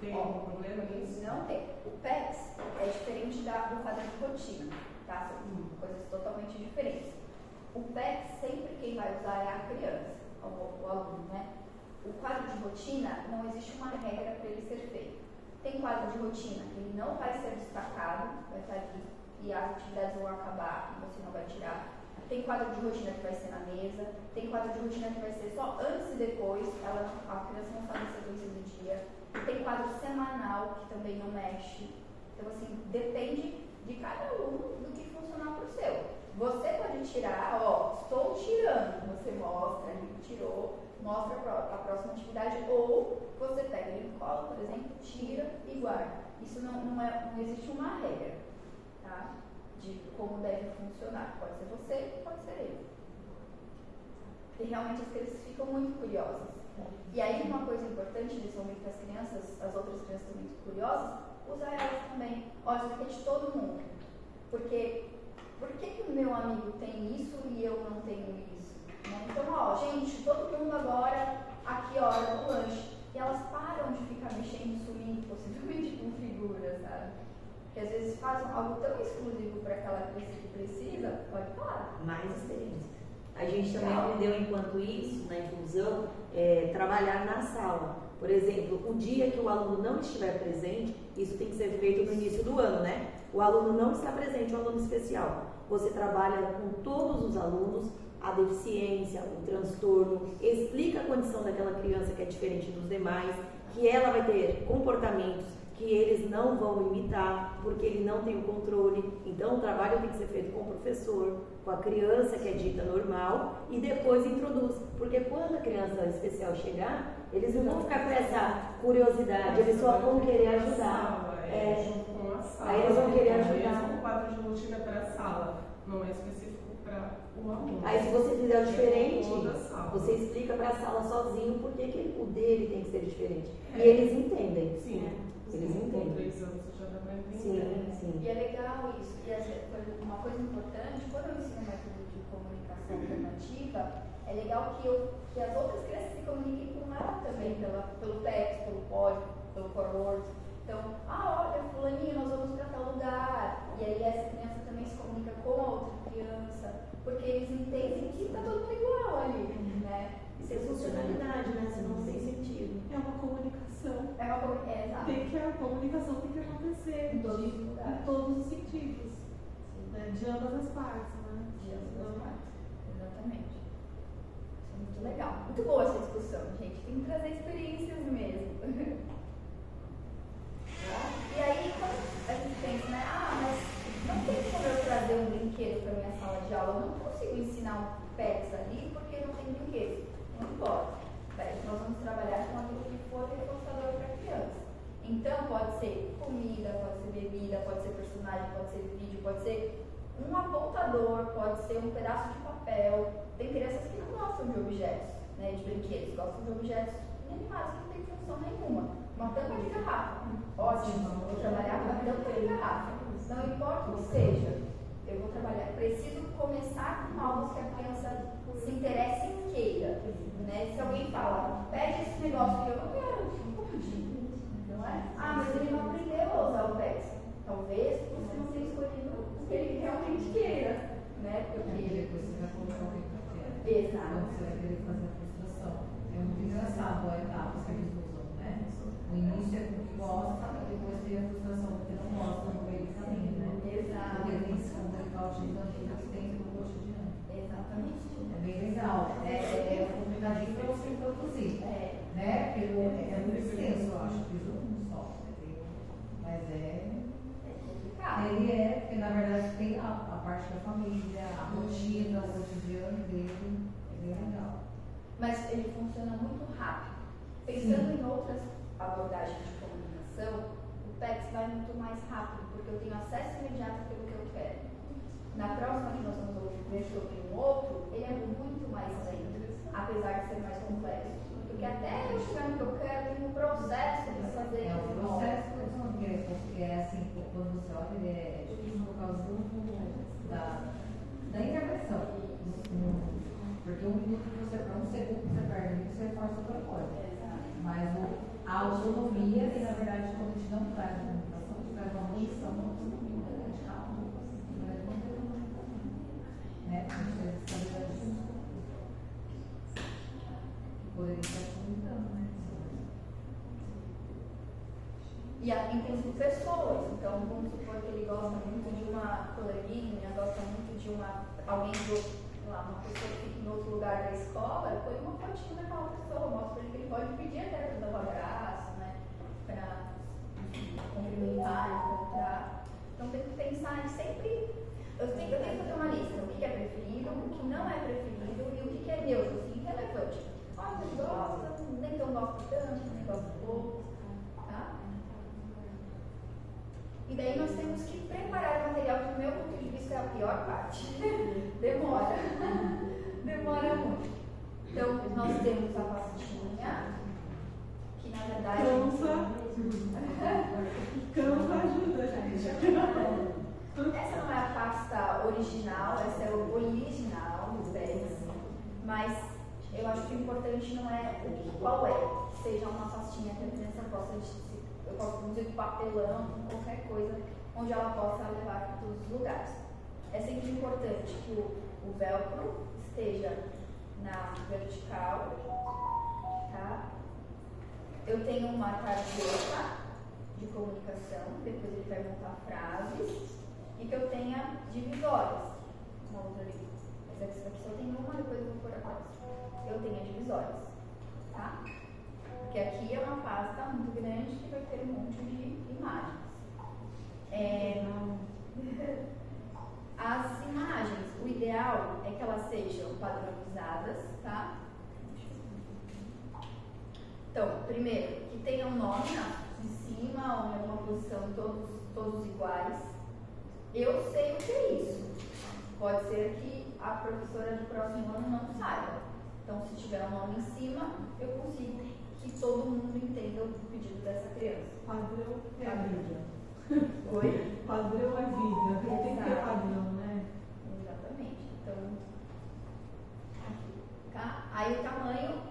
tem algum problema nisso? Não tem. O PEX é diferente do quadro de rotina, tá? São coisas totalmente diferentes. O PEX, sempre quem vai usar é a criança, o aluno, né? O quadro de rotina, não existe uma regra para ele ser feito. Tem quadro de rotina que ele não vai ser destacado, vai estar aqui, e as atividades vão acabar e você não vai tirar. Tem quadro de rotina que vai ser na mesa, tem quadro de rotina que vai ser só antes e depois, a criança não sabe a sequência do dia. Tem quadro semanal que também não mexe. Então, assim, depende de cada aluno do que funcionar para o seu. Você pode tirar, estou tirando, você mostra, ele tirou, mostra a próxima atividade, ou você pega ele no colo, por exemplo, tira e guarda. Isso não existe uma regra, tá? De como deve funcionar. Pode ser você, pode ser ele. E realmente as crianças ficam muito curiosas. E aí uma coisa importante nesse momento que as outras crianças estão muito curiosas, usar elas também. Olha, isso aqui é de todo mundo. Porque por que o meu amigo tem isso e eu não tenho isso? Né? Então, ó, gente, todo mundo agora, aqui, ó, hora do lanche. E elas param de ficar mexendo, sumindo, possivelmente com figuras, sabe? Porque às vezes fazem algo tão exclusivo para aquela criança que precisa, pode falar. Mais experiência. A gente também aprendeu, enquanto isso, na inclusão, trabalhar na sala. Por exemplo, o dia que o aluno não estiver presente, isso tem que ser feito no início do ano, né? O aluno não está presente, o aluno especial. Você trabalha com todos os alunos, a deficiência, o transtorno, explica a condição daquela criança que é diferente dos demais, que ela vai ter comportamentos que eles não vão imitar, porque ele não tem o controle. Então, o trabalho tem que ser feito com o professor, com a criança que é dita normal, e depois introduz. Porque quando a criança especial chegar, eles não vão ficar com essa curiosidade, eles só vão querer ajudar. Aí eles vão querer ajudar. O quadro de rotina para a sala, não é específico para o aluno. Aí, se você fizer o diferente, você explica para a sala sozinho por que o dele tem que ser diferente. E eles entendem. Sim. Eles entendem. Com 3 anos você já dá para entender. Sim. E é legal isso. E uma coisa importante, quando eu ensino método de comunicação alternativa, é legal que as outras crianças se comuniquem com ela também, pelo texto, pelo código, pelo forward. Então, olha, fulaninho, nós vamos para tal lugar. E aí essa criança também se comunica com a outra criança, porque eles entendem que está todo mundo igual ali, né? Isso é funcionalidade, né? Senão não tem sentido. É uma comunicação. Exato. A comunicação tem que acontecer Em todos os lugares. em todos os sentidos. Né? De ambas as partes, né? De ambas as partes. Exatamente. Isso é muito legal. Muito boa essa discussão, gente. Tem que trazer experiências mesmo. E aí, quando a gente pensa, né? Mas não tem como eu trazer um brinquedo para minha sala de aula. Eu não consigo ensinar um PETS ali porque não tem brinquedo. Não importa. Nós vamos trabalhar com aquilo que for reforçador para a criança. Então, pode ser comida, pode ser bebida, pode ser personagem, pode ser vídeo, pode ser um apontador, pode ser um pedaço de papel. Tem crianças que não gostam de objetos, né, de brinquedos, gostam de objetos inanimados que não têm função nenhuma. Uma tampa de garrafa. Ótimo, vou trabalhar com a tampa de garrafa. Não importa o que seja, eu vou trabalhar. Preciso começar com algo que a criança se interesse e queira. Né? Se alguém fala, pede esse negócio que eu não quero, não pode. Não é? Mas ele não aprendeu a usar o PEX. Talvez você não tenha escolhido o que ele realmente queira. Né? Porque você vai colocar o que quer. Exato. Você vai querer fazer a frustração. É muito engraçado a etapa que eles usam, né? O início é com o que gosta, depois tem a frustração porque não gosta no meio do caminho, né? Exato. Porque tem que se comunicar utilizando aquilo que tem no cotidiano. Exatamente. É bem legal. É complicadinho para você introduzir. Né? Porque é muito extenso, eu acho. Fiz um só. Mas complicado. Ele porque na verdade tem a parte da família, a rotina, o cotidiano dele. É bem legal. Mas ele funciona muito rápido. Pensando em outras abordagens de comunicação, o PEX vai muito mais rápido, porque eu tenho acesso imediato àquilo que eu quero. Na próxima que nós vamos ver sobre um outro, ele é muito mais lento, apesar de ser mais complexo. Porque até eu chegar no que eu quero, tem um processo de fazer É um processo porque é assim, quando você olha, ele é difícil por causa da intervenção. Porque um minuto que você, para um segundo que você perde, você força outra coisa. Mas a autonomia, e na verdade, quando a gente não traz a comunicação, a gente traz uma missão, uma autonomia, a gente calma, mas não tem comunicação. Né? A gente tem estabilidade junto. Poderia estar comunicando, né? E inclusive pessoas. Então, vamos supor que ele gosta muito de uma coleguinha, gosta muito de alguém uma pessoa que fica em outro lugar da escola, eu ponho uma fotinha daquela pessoa, mostro para ele que ele pode pedir até para dar um abraço, né? Para cumprimentar, encontrar. Então tem que pensar em sempre. Eu tenho que fazer uma lista do que é preferido, o que não é preferido e o que é neutro, assim, relevante. Mas na verdade. Canva ajuda, gente. Essa não é a pasta original, essa é o original do PEX, mas eu acho que o importante não é qual é, seja uma pastinha que a criança possa, eu posso produzir com papelão, com qualquer coisa, onde ela possa levar para todos os lugares. É sempre importante que o velcro esteja na vertical, tá? Eu tenho uma tarjeta de comunicação, depois ele vai montar frases, e que eu tenha divisórias. Uma outra ali. Essa aqui só tem uma, depois eu vou pôr a próxima. Eu tenho divisórias, tá? Porque aqui é uma pasta muito grande que vai ter um monte de imagens. As imagens, o ideal é que elas sejam padronizadas, tá? Então, primeiro, que tenha um nome em cima ou em alguma posição, todos iguais. Eu sei o que é isso. Pode ser que a professora de próximo ano não saiba. Então, se tiver um nome em cima, eu consigo que todo mundo entenda o pedido dessa criança. Padrão é a vida. Oi? Padrão é vida. Tem que ter padrão, né? Exatamente. Então, tá? Aí o tamanho,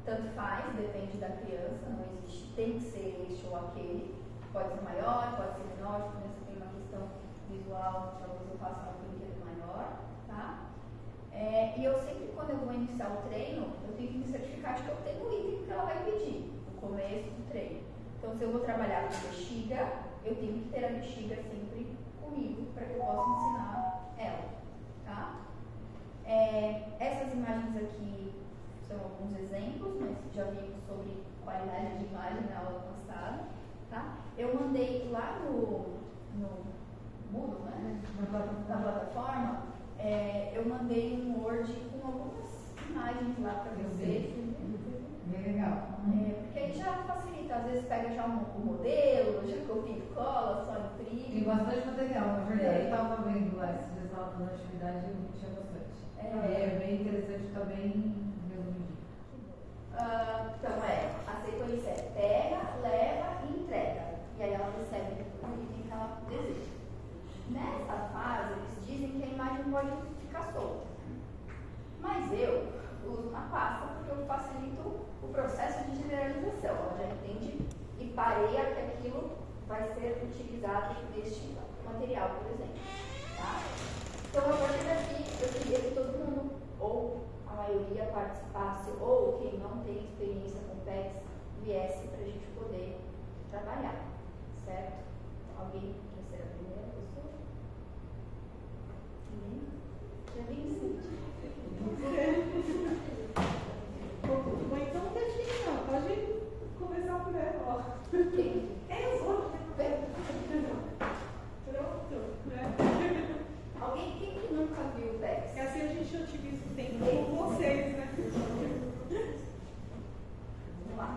tanto faz, depende da criança, não existe, tem que ser este ou aquele. Pode ser maior, pode ser menor, se a criança tem uma questão visual, talvez eu faça um brinquedo maior, tá? E eu sempre, quando eu vou iniciar o treino, eu tenho que me certificar de que eu tenho o item que ela vai pedir no começo do treino. Então, se eu vou trabalhar com bexiga, eu tenho que ter a bexiga sempre comigo para que eu possa ensinar ela, tá? Essas imagens aqui são alguns exemplos, mas já vimos sobre qualidade de imagem na aula passada, tá? Eu mandei lá no Moodle, né? Na plataforma, eu mandei um Word com algumas imagens lá para vocês. Bem legal. Porque aí já facilita, às vezes pega já um modelo, já copia e cola, só imprime. Tem bastante material, na verdade. Eu estava vendo lá, se vocês estavam fazendo atividade, eu tinha bastante. É bem interessante, está bem resumido. Então, a sequência é pega, leva e entrega. E aí ela recebe o item que ela deseja. Nessa fase, eles dizem que a imagem pode ficar solta. Mas eu uso uma pasta porque eu facilito o processo de generalização. Ela já entende e pareia que aquilo vai ser utilizado neste material, por exemplo. Tá? Então, a partir daqui, eu queria que todo mundo, ou a maioria, participasse, ou quem não tem experiência com PEX, viesse para a gente poder trabalhar. Certo? Alguém quer ser a primeira pessoa? Ninguém? Já vim sentir. Ou então não deixe não, pode começar por ela. Quem? Eu vou. Pronto, né? Alguém que nunca viu o PEX? É assim a gente otimiza o tempo com vocês, né? Vamos lá.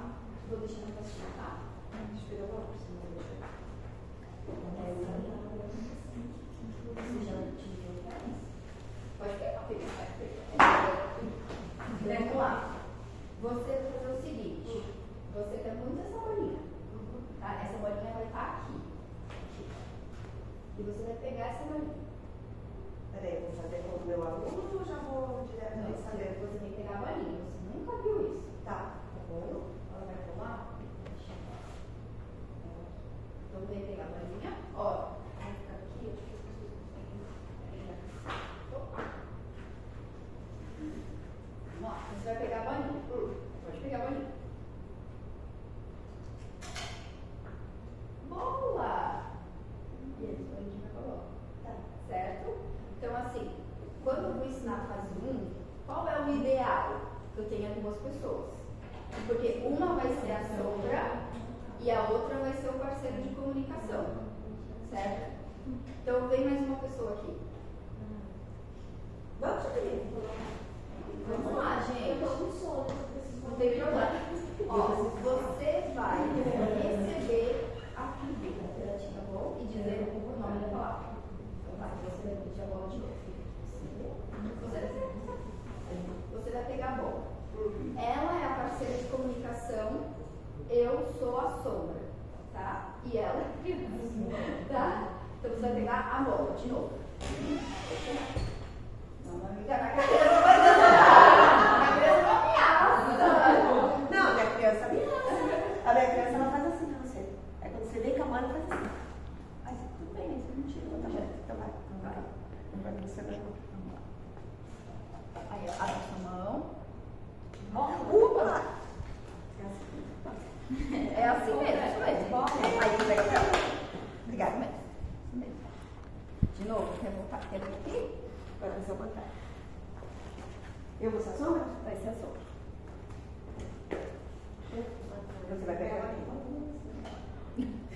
Vou deixar na pastinha, tá? Deixa eu pegar o óculos, senão eu vou deixar. Você já utilizou o PEX? Pode pegar, pega. Vamos lá. Você vai fazer o seguinte. Você tem muito essa bolinha. Tá? Essa bolinha vai estar aqui. E você vai pegar essa bolinha. Peraí, vou fazer com o meu aluno ou já vou direto Não, no saber? você tem que pegar a bolinha. Você nunca viu isso. Tá bom. Ela vai rolar? Então vem pegar a bolinha. Ó, vai ficar aqui. Opa. Vamos lá. Você vai pegar a bolinha. Pode pegar a bolinha. Boa! E aí, a gente vai colocar. Tá. Certo? Então, assim, quando eu vou ensinar a fase 1, qual é o ideal? Que eu tenha duas pessoas. Porque uma vai ser a sombra e a outra vai ser o parceiro de comunicação. Certo? Então, vem mais uma pessoa aqui. Vamos, Juliana. Vamos lá, gente. Eu tô com sono, Não tem problema. Ó, você vai receber a figura, tá bom? E dizer o nome da palavra. Então, vai, você vai pedir a bola de novo. Você vai pegar a bola. Ela é a parceira de comunicação, eu eu sou a sombra, tá? E ela é a criança, tá? Então você vai pegar a bola de novo. Não, amiga, na criança vai dançar. Na criança não ameaça. Não, a minha criança ameaça. A minha criança ela faz assim pra você. É quando você vem com a mão, ela faz assim. Mas tudo bem, isso não tira outra gente. Então vai. Agora você vai. Aí, abre a sua mão. Upa! É assim mesmo, isso mesmo. Aí vai cá. Obrigada mesmo. Isso mesmo. De novo, quer voltar aqui? Agora vai ser o contrário. Eu vou ser a sombra? Vai ser a sombra. Você vai pegar aqui.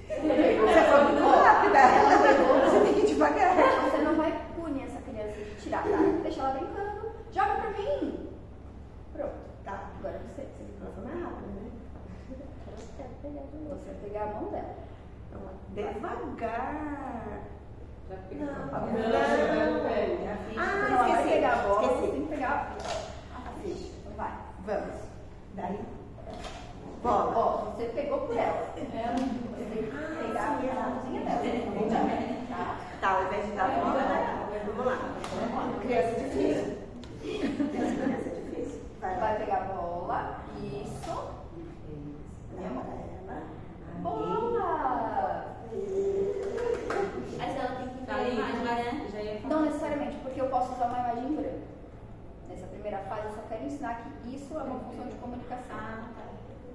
Você foi muito rápida. Você tem que ir devagar. Você não vai punir essa criança de tirar, tá? Deixa ela brincando. Joga pra mim. Pronto. Tá. Agora você. Ela foi mais rápida, né? Você vai pegar a mão dela. Vamos lá. Devagar. Não. Você não vai pegar a bola, você Esqueci. tem que pegar a ficha. Então vai. Vamos. Daí. Bola. Ó, você pegou por ela. Você tem que pegar a mãozinha dela. Tá? Tá, ao invés de dar a bola, né? Vamos lá. Criança difícil. Criança difícil. Vai pegar a bola. Isso. Minha mão. Bola! Mas ela tem que ter a imagem, né? Não necessariamente, porque eu posso usar uma imagem em branco. Nessa primeira fase, eu só quero ensinar que isso é uma função de comunicação.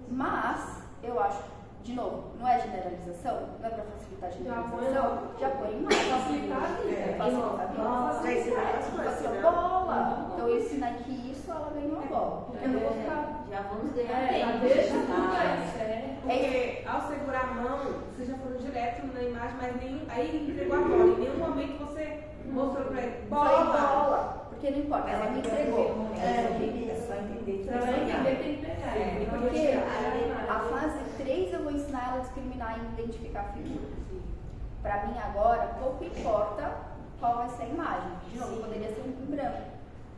Mas, eu acho, de novo, não é generalização, não é para facilitar a generalização, já põe imagem. Facilitar a vida. Facilitar a vida. Já ensinar as coisas, Facilitar né? a bola. Então, eu ensino aqui isso, ela ganhou a bola. Eu não vou ficar. Já vamos ganhar Já tempo. deixa tudo mais. Porque ao segurar a mão, vocês já foram direto na imagem, mas aí entregou a bola. Em nenhum momento você mostrou pra ele. Bola, bola. Porque não importa, ela me entregou. É só entender que Pra ela entender, tem que pegar. Porque a fase 3 eu vou ensinar ela a discriminar e identificar figuras. Para mim agora, pouco importa qual vai ser a imagem. De novo, poderia ser em branco.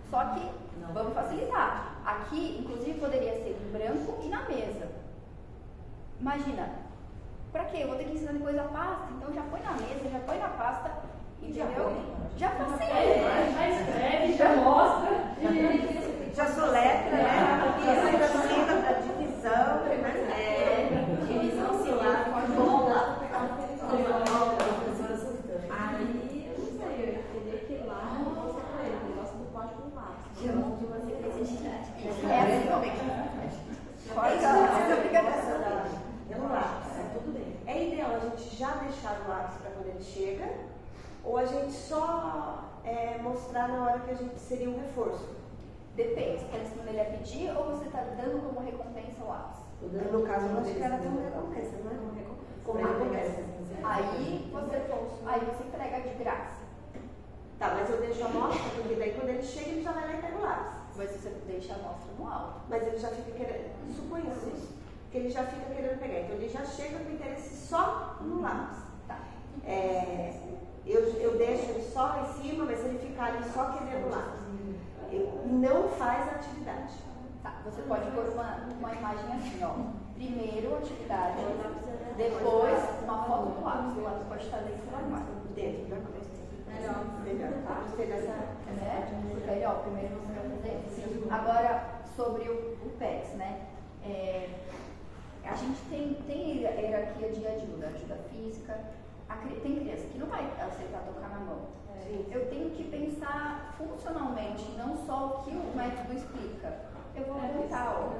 Só que, vamos facilitar. Aqui, inclusive, poderia ser em branco e na mesa. Imagina, pra quê? Eu vou ter que ensinar depois a pasta, então já põe na mesa, já põe na pasta, entendeu? Já facilita. Já escreve, já mostra. já soletra, né? Isso da cima, da divisão, Divisão celular com a bola. Aí, eu não sei, eu ia entender que lá eu vou mostrar pra ele, ele gosta do código do lápis. Eu monto uma sequência didática. É assim também. Pode dar. Pelo lápis, tudo bem. É ideal a gente já deixar o lápis para quando ele chega, ou a gente só mostrar na hora que a gente seria um reforço? Depende, você está ensinando ele a pedir ou você está dando como recompensa o lápis? No caso, eu acho que era como recompensa, não é? Como recompensa. Aí você entrega de graça. Tá, mas eu deixo a amostra, porque daí quando ele chega, ele já vai lá e pega o lápis. Mas você deixa a amostra no alto. Mas ele já fica querendo, suponho isso, que ele já fica querendo pegar. Então ele já chega com interesse só no lápis. Tá. Eu deixo ele só lá em cima, mas ele ficar ali só querendo o lápis. Não faz a atividade. Tá, você pode pôr uma imagem assim, ó. Primeiro a atividade, depois uma foto do lápis. O lápis pode estar dentro do armário. Dentro da coisa. Melhor. Tá? Gostei dessa. Porque aí, ó, primeiro você vai fazer isso. Agora, sobre o PEX, né? A gente tem hierarquia de ajuda física. Tem criança que não vai aceitar tocar na mão. Eu tenho que pensar funcionalmente, não só o que o método explica. Eu vou apontar, ó.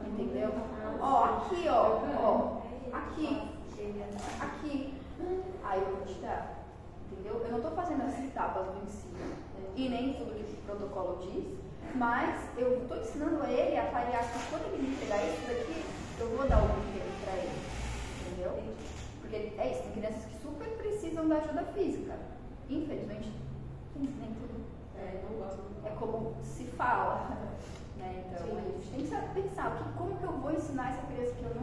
Entendeu? Ó, aqui, ó. Aqui. Aí eu vou te dar. Entendeu? Eu não estou fazendo as etapas do ensino. E nem tudo que o protocolo diz. Mas eu estou ensinando ele a variar que quando ele me entregar isso daqui, eu vou dar o brinquedo para ele. Entendeu? Porque é isso, tem crianças que super precisam da ajuda física. Infelizmente, nem tudo. É como se fala. Né? Então, a gente tem que saber pensar como que eu vou ensinar essa criança que eu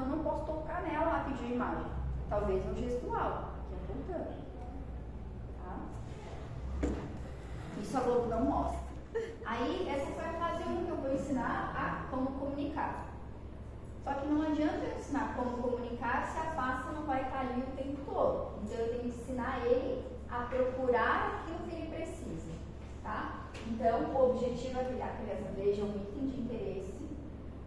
não posso tocar nela a pedir imagem. Talvez no gestual, que é apontando. Tá? Isso a Globo não mostra. Aí, essa foi a fase 1 que eu vou ensinar a como comunicar. Só que não adianta brincar se a pasta não vai estar ali o tempo todo. Então eu tenho que ensinar ele a procurar aquilo que ele precisa, tá? Então o objetivo é que a criança veja um item de interesse,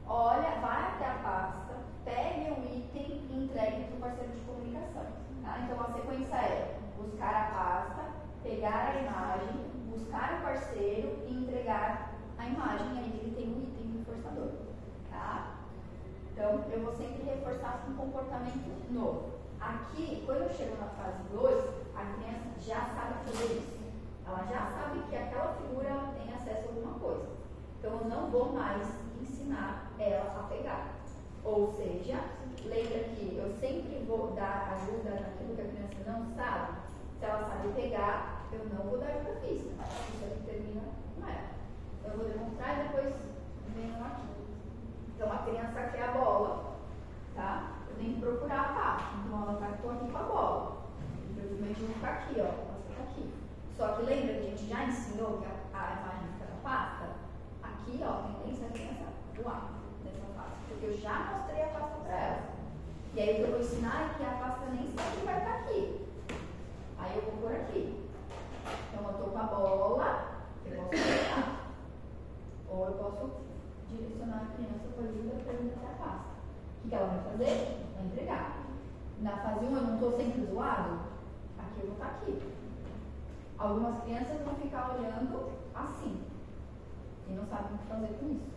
olha, vai até a pasta, pegue o item e entregue para o parceiro de comunicação, tá? Então a sequência é buscar a pasta, pegar a imagem, buscar o parceiro e entregar a imagem, aí ele tem um item reforçador, tá? Então, eu vou sempre reforçar com um comportamento novo. Aqui, quando eu chego na fase 2, a criança já sabe fazer isso. Ela já sabe que aquela figura ela tem acesso a alguma coisa. Então, eu não vou mais ensinar ela a pegar. Ou seja, lembra que eu sempre vou dar ajuda naquilo que a criança não sabe. Se ela sabe pegar, eu não vou dar ajuda física. Isso aqui termina com ela. Eu vou demonstrar e depois venho aqui. Então, a criança quer a bola, tá? Eu tenho que procurar a pasta. Então, ela está aqui com a bola. Infelizmente, eu vou ficar aqui, ó. Ela fica aqui. Só que lembra que a gente já ensinou que a imagem fica na pasta? Aqui, ó, a tendência é a criança voar nessa pasta. Porque eu já mostrei a pasta para ela. E aí, o que eu vou ensinar é que a pasta nem sempre vai estar aqui. Aí, eu vou pôr aqui. Então, eu estou com a bola, eu posso pegar. Ou eu posso direcionar a criança para ajuda para até a pasta. O que ela vai fazer? Vai entregar. Na fase 1 eu não estou sempre zoado? Aqui eu vou estar aqui. Algumas crianças vão ficar olhando assim e não sabem o que fazer com isso.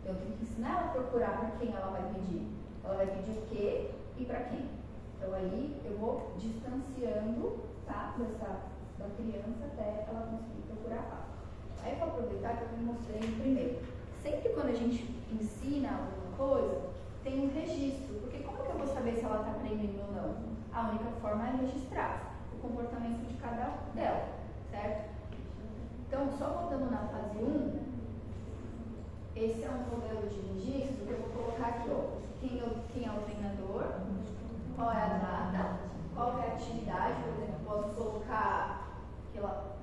Eu tenho que ensinar ela a procurar para quem ela vai pedir. Ela vai pedir o quê e para quem. Então aí eu vou distanciando, tá, da criança até ela conseguir procurar a pasta. Aí eu vou aproveitar que eu me mostrei primeiro. Sempre quando a gente ensina alguma coisa, tem um registro. Porque como que eu vou saber se ela está aprendendo ou não? A única forma é registrar o comportamento de cada dela, certo? Então, só voltando na fase 1, esse é um modelo de registro que eu vou colocar aqui, ó. Quem é o treinador, qual é a data, qual é a atividade, por exemplo, eu posso colocar que ela,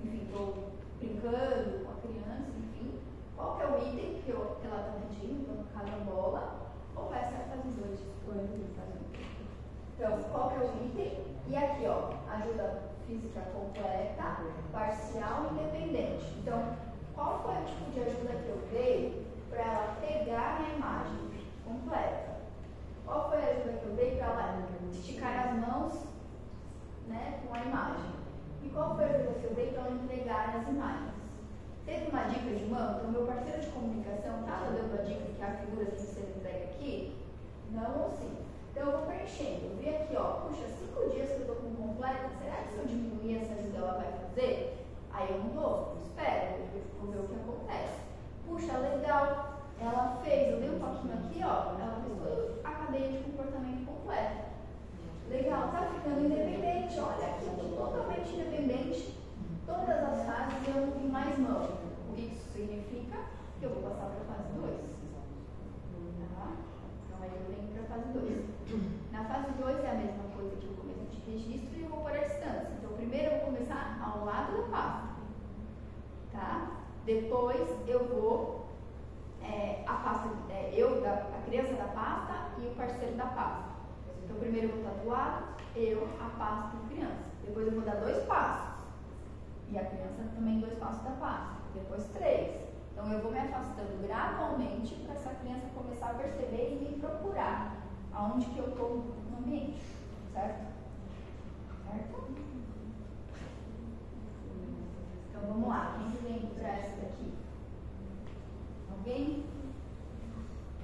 enfim, estou brincando com a criança, enfim. Qual que é o item que ela está pedindo, então, no caso a bola, ou essa é a fase 2, Então, qual que é o item? E aqui, ó, ajuda física completa, parcial e independente. Então, qual foi o tipo de ajuda que eu dei para ela pegar a imagem completa? Qual foi a ajuda que eu dei para ela esticar as mãos, né, com a imagem? E qual foi a ajuda que eu dei para ela entregar as imagens? Teve uma dica de mão? Então, meu parceiro de comunicação estava dando a dica que a figura tem que ser entregue aqui? Não ou sim? Então, eu vou preenchendo. Eu vi aqui, ó, puxa, 5 dias que eu estou com completa, será que se eu diminuir essa ajuda ela vai fazer? Aí eu não dou, eu espero, vou ver o que acontece. Puxa, legal, ela fez, eu dei um toquinho aqui, ó, ela fez toda a cadeia de comportamento completa. Legal, tá ficando independente, olha aqui, estou totalmente independente. Todas as fases eu não tenho mais mão. O que isso significa? Que eu vou passar para a fase 2. Tá? Então aí eu venho para a fase 2. Na fase 2 é a mesma coisa que o começo de registro e eu vou pôr a distância. Então primeiro eu vou começar ao lado da pasta. Tá? Depois eu vou a criança da pasta e o parceiro da pasta. Então primeiro eu vou estar do lado, eu, a pasta e a criança. Depois eu vou dar 2 passos. E a criança também 2 passos da pasta. Depois 3. Então eu vou me afastando gradualmente para essa criança começar a perceber e me procurar aonde que eu estou no ambiente. Certo? Certo? Então vamos lá. Quem que vem para essa daqui? Alguém?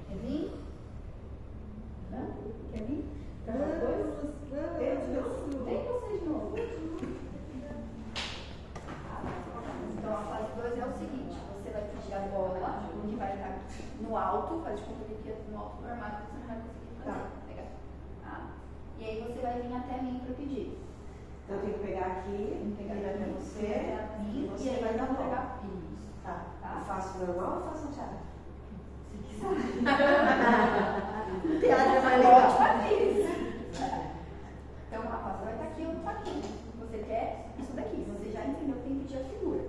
Quer vir? Não? Quer vir? Para as coisas? Vem você de novo. Então a fase 2 é o seguinte, você vai pedir a bola, que vai estar no alto, faz de conta que aqui no alto do armário você não vai conseguir fazer. Tá. Legal. Tá? E aí você vai vir até mim para pedir. Então eu tenho que pegar aqui, Pegar você, até mim, e você aí vai dar vou bola. pegar isso. Tá. Tá? Eu faço normal ou faço um teatro? Se quiser. O teatro é mais legal. Ótima atriz. Então a pasta vai estar aqui ou não está aqui. Você quer isso daqui, você já entendeu que tem que pedir a figura.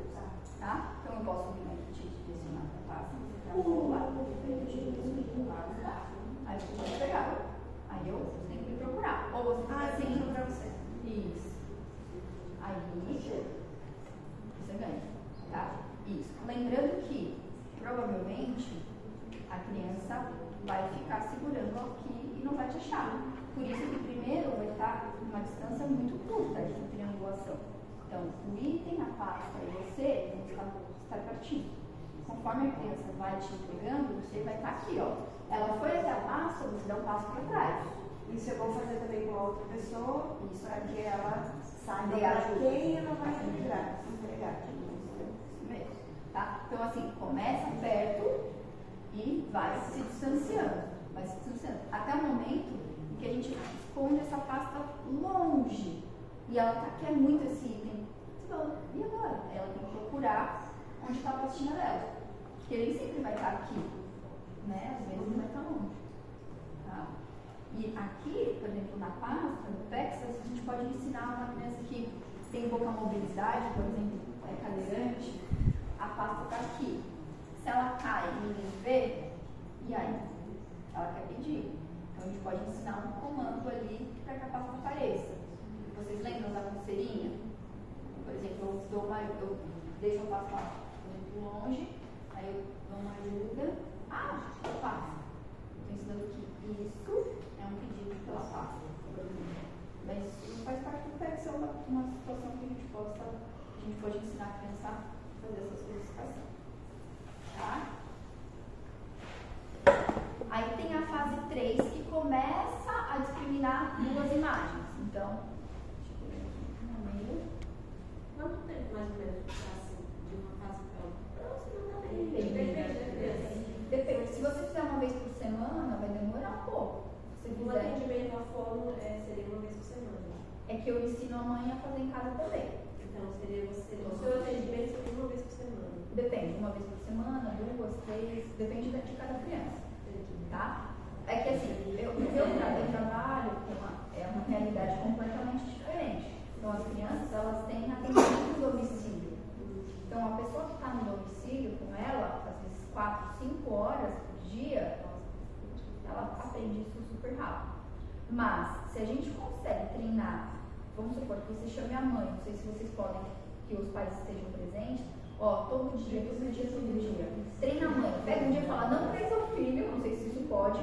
Tá? Então eu posso vir aqui te direcionar para a pasta, para a bola, aí você pode pegar. Aí eu provavelmente a criança vai ficar segurando aqui e não vai te achar. Por isso que primeiro vai estar uma distância muito curta de triangulação. Então, o item, a pasta e você vão estar pertinho. Conforme a criança vai te entregando, você vai estar aqui, ó. Ela foi até a pasta, você dá um passo para trás. Isso eu vou fazer também com a outra pessoa, Isso para aqui que ela saiba Dê para ajuda. quem ela vai entregar. Isso mesmo, tá? Então, assim, começa perto e vai se distanciando. Vai se distanciando. Até o momento em que a gente esconde essa pasta longe. E ela quer muito esse item. Você fala, e agora? Ela tem que procurar onde está a pastinha dela. Porque ele sempre vai estar aqui. Né? Às vezes vai estar longe. Tá? E aqui, por exemplo, na pasta, no PEX, a gente pode ensinar uma criança que tem pouca mobilidade, por exemplo, é cadeirante, a pasta está aqui. Se ela cai e ninguém vê, e aí? Ela quer pedir. Então a gente pode ensinar um comando ali para que a pasta apareça. Vocês lembram da pulseirinha? Por exemplo, eu deixo a pasta lá, por exemplo, longe, aí eu dou uma ajuda. Ah, pasta. Estou ensinando que isso é um pedido pela pasta, por exemplo. Mas isso faz parte do PEC, é uma situação que a gente pode ensinar a criança a fazer essa solicitação. Tá? Aí tem a fase 3 que começa a discriminar duas imagens. Então, deixa eu ver aqui no meio. Quanto tempo mais ou menos passa de uma fase para outra? Próxima também. Depende da Depende. Depende. Se você fizer uma vez por semana, vai demorar um pouco. Se O fizer, atendimento ao fono seria uma vez por semana. é que eu ensino a mãe a fazer em casa também. Então, seria você. O seu atendimento seria uma vez por semana. Depende, uma vez por semana, 2, 3, depende de cada criança. Tá? É que assim, o meu trabalho é uma realidade completamente diferente. Então as crianças, elas têm atendimento no domicílio. Então a pessoa que está no domicílio com ela, às vezes 4, 5 horas por dia, ela aprende isso super rápido. Mas se a gente consegue treinar, vamos supor que você chame a mãe, não sei se vocês podem que os pais estejam presentes, ó, todo dia. Treina a mãe. Pega um dia e fala, não para seu filho, não sei se isso pode,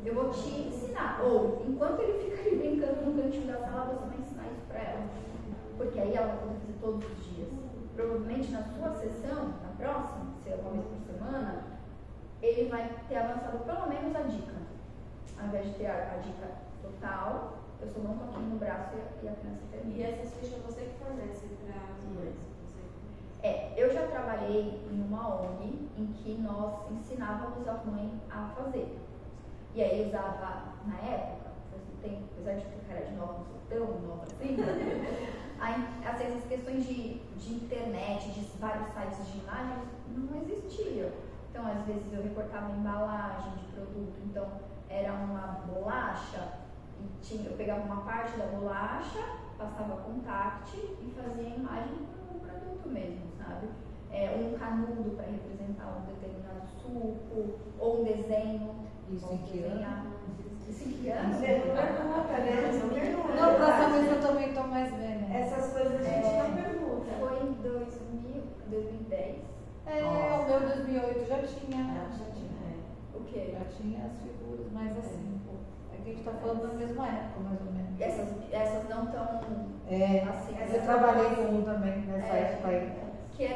eu vou te ensinar. Ou, enquanto ele fica ali brincando no cantinho da sala, você vai ensinar isso para ela. Porque aí ela vai poder fazer todos os dias. Provavelmente na sua sessão, na próxima, se é uma vez por semana, ele vai ter avançado pelo menos a dica. Ao invés de ter a dica total, eu só dou um toquinho no braço e a criança termina. E essas fichas você que fornece para as mães? Eu já trabalhei em uma ONG em que nós ensinávamos a mãe a fazer. E aí usava, na época, apesar de que era de nova, não sou tão nova assim, aí, às vezes as questões de internet, de vários sites de imagens, não existiam. Então, às vezes eu recortava a embalagem de produto, então era uma bolacha, e eu pegava uma parte da bolacha, passava contact e fazia a imagem com o produto mesmo, sabe? Um canudo para representar um determinado suco, ou um desenho. Isso em que ano? Isso em que ano? Você não pergunta, né? Não, próxima vez eu também estou mais vendo. Essas coisas a gente não pergunta. Foi em 2010. O meu 2008 já tinha. Já tinha. O quê? Já tinha as figuras, mas assim, é que a gente está falando da mesma época, mais ou menos. Essas não estão assim. Eu trabalhei com um também nessa época aí. Que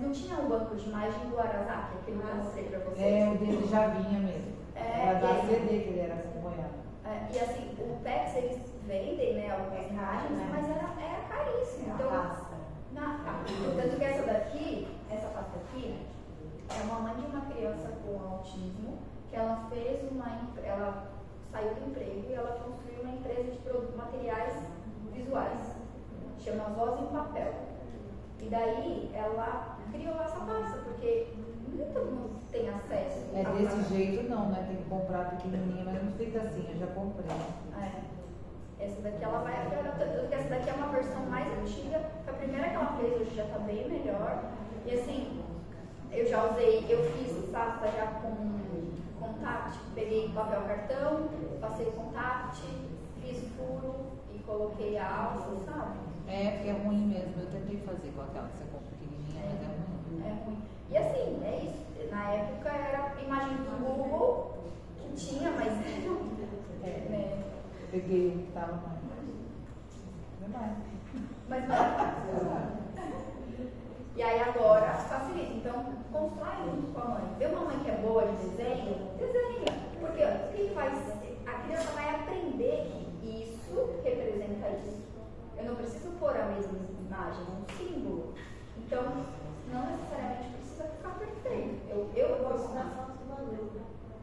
não tinha o banco de imagem do Arasaki, aquele que eu mostrei pra vocês. O dele já vinha mesmo. Era da CD que ele era acompanhado. E assim, o PEX, eles vendem, né, algumas imagens, mas era caríssimo. Então, tanto que essa daqui, essa pasta aqui, é uma mãe de uma criança com autismo, que ela ela saiu do emprego e ela construiu uma empresa de materiais visuais, chama Voz em Papel. E daí ela criou essa pasta, porque nem todo mundo tem acesso. Desse jeito não, né? Tem que comprar pequenininha, mas não fica assim, eu já comprei. Essa daqui ela vai porque essa daqui é uma versão mais antiga, a primeira que ela fez hoje já está bem melhor. E assim, eu já usei, eu fiz pasta já com contact, peguei papel cartão, passei o contact, fiz furo e coloquei a alça, sabe? Porque é ruim mesmo, eu tentei fazer com aquela que você compra pequenininha, mas é ruim. É ruim. E assim, é isso. Na época peguei o que estava com a verdade. Mas não é fácil. E aí agora facilita. Então, constrói junto com a mãe. Vê uma mãe que é boa de desenho, desenha. Porque o que faz? A criança vai aprender que isso representa isso. Eu não preciso pôr a mesma imagem, um símbolo. Então, não necessariamente precisa ficar perfeito. Eu gosto da foto do Manu.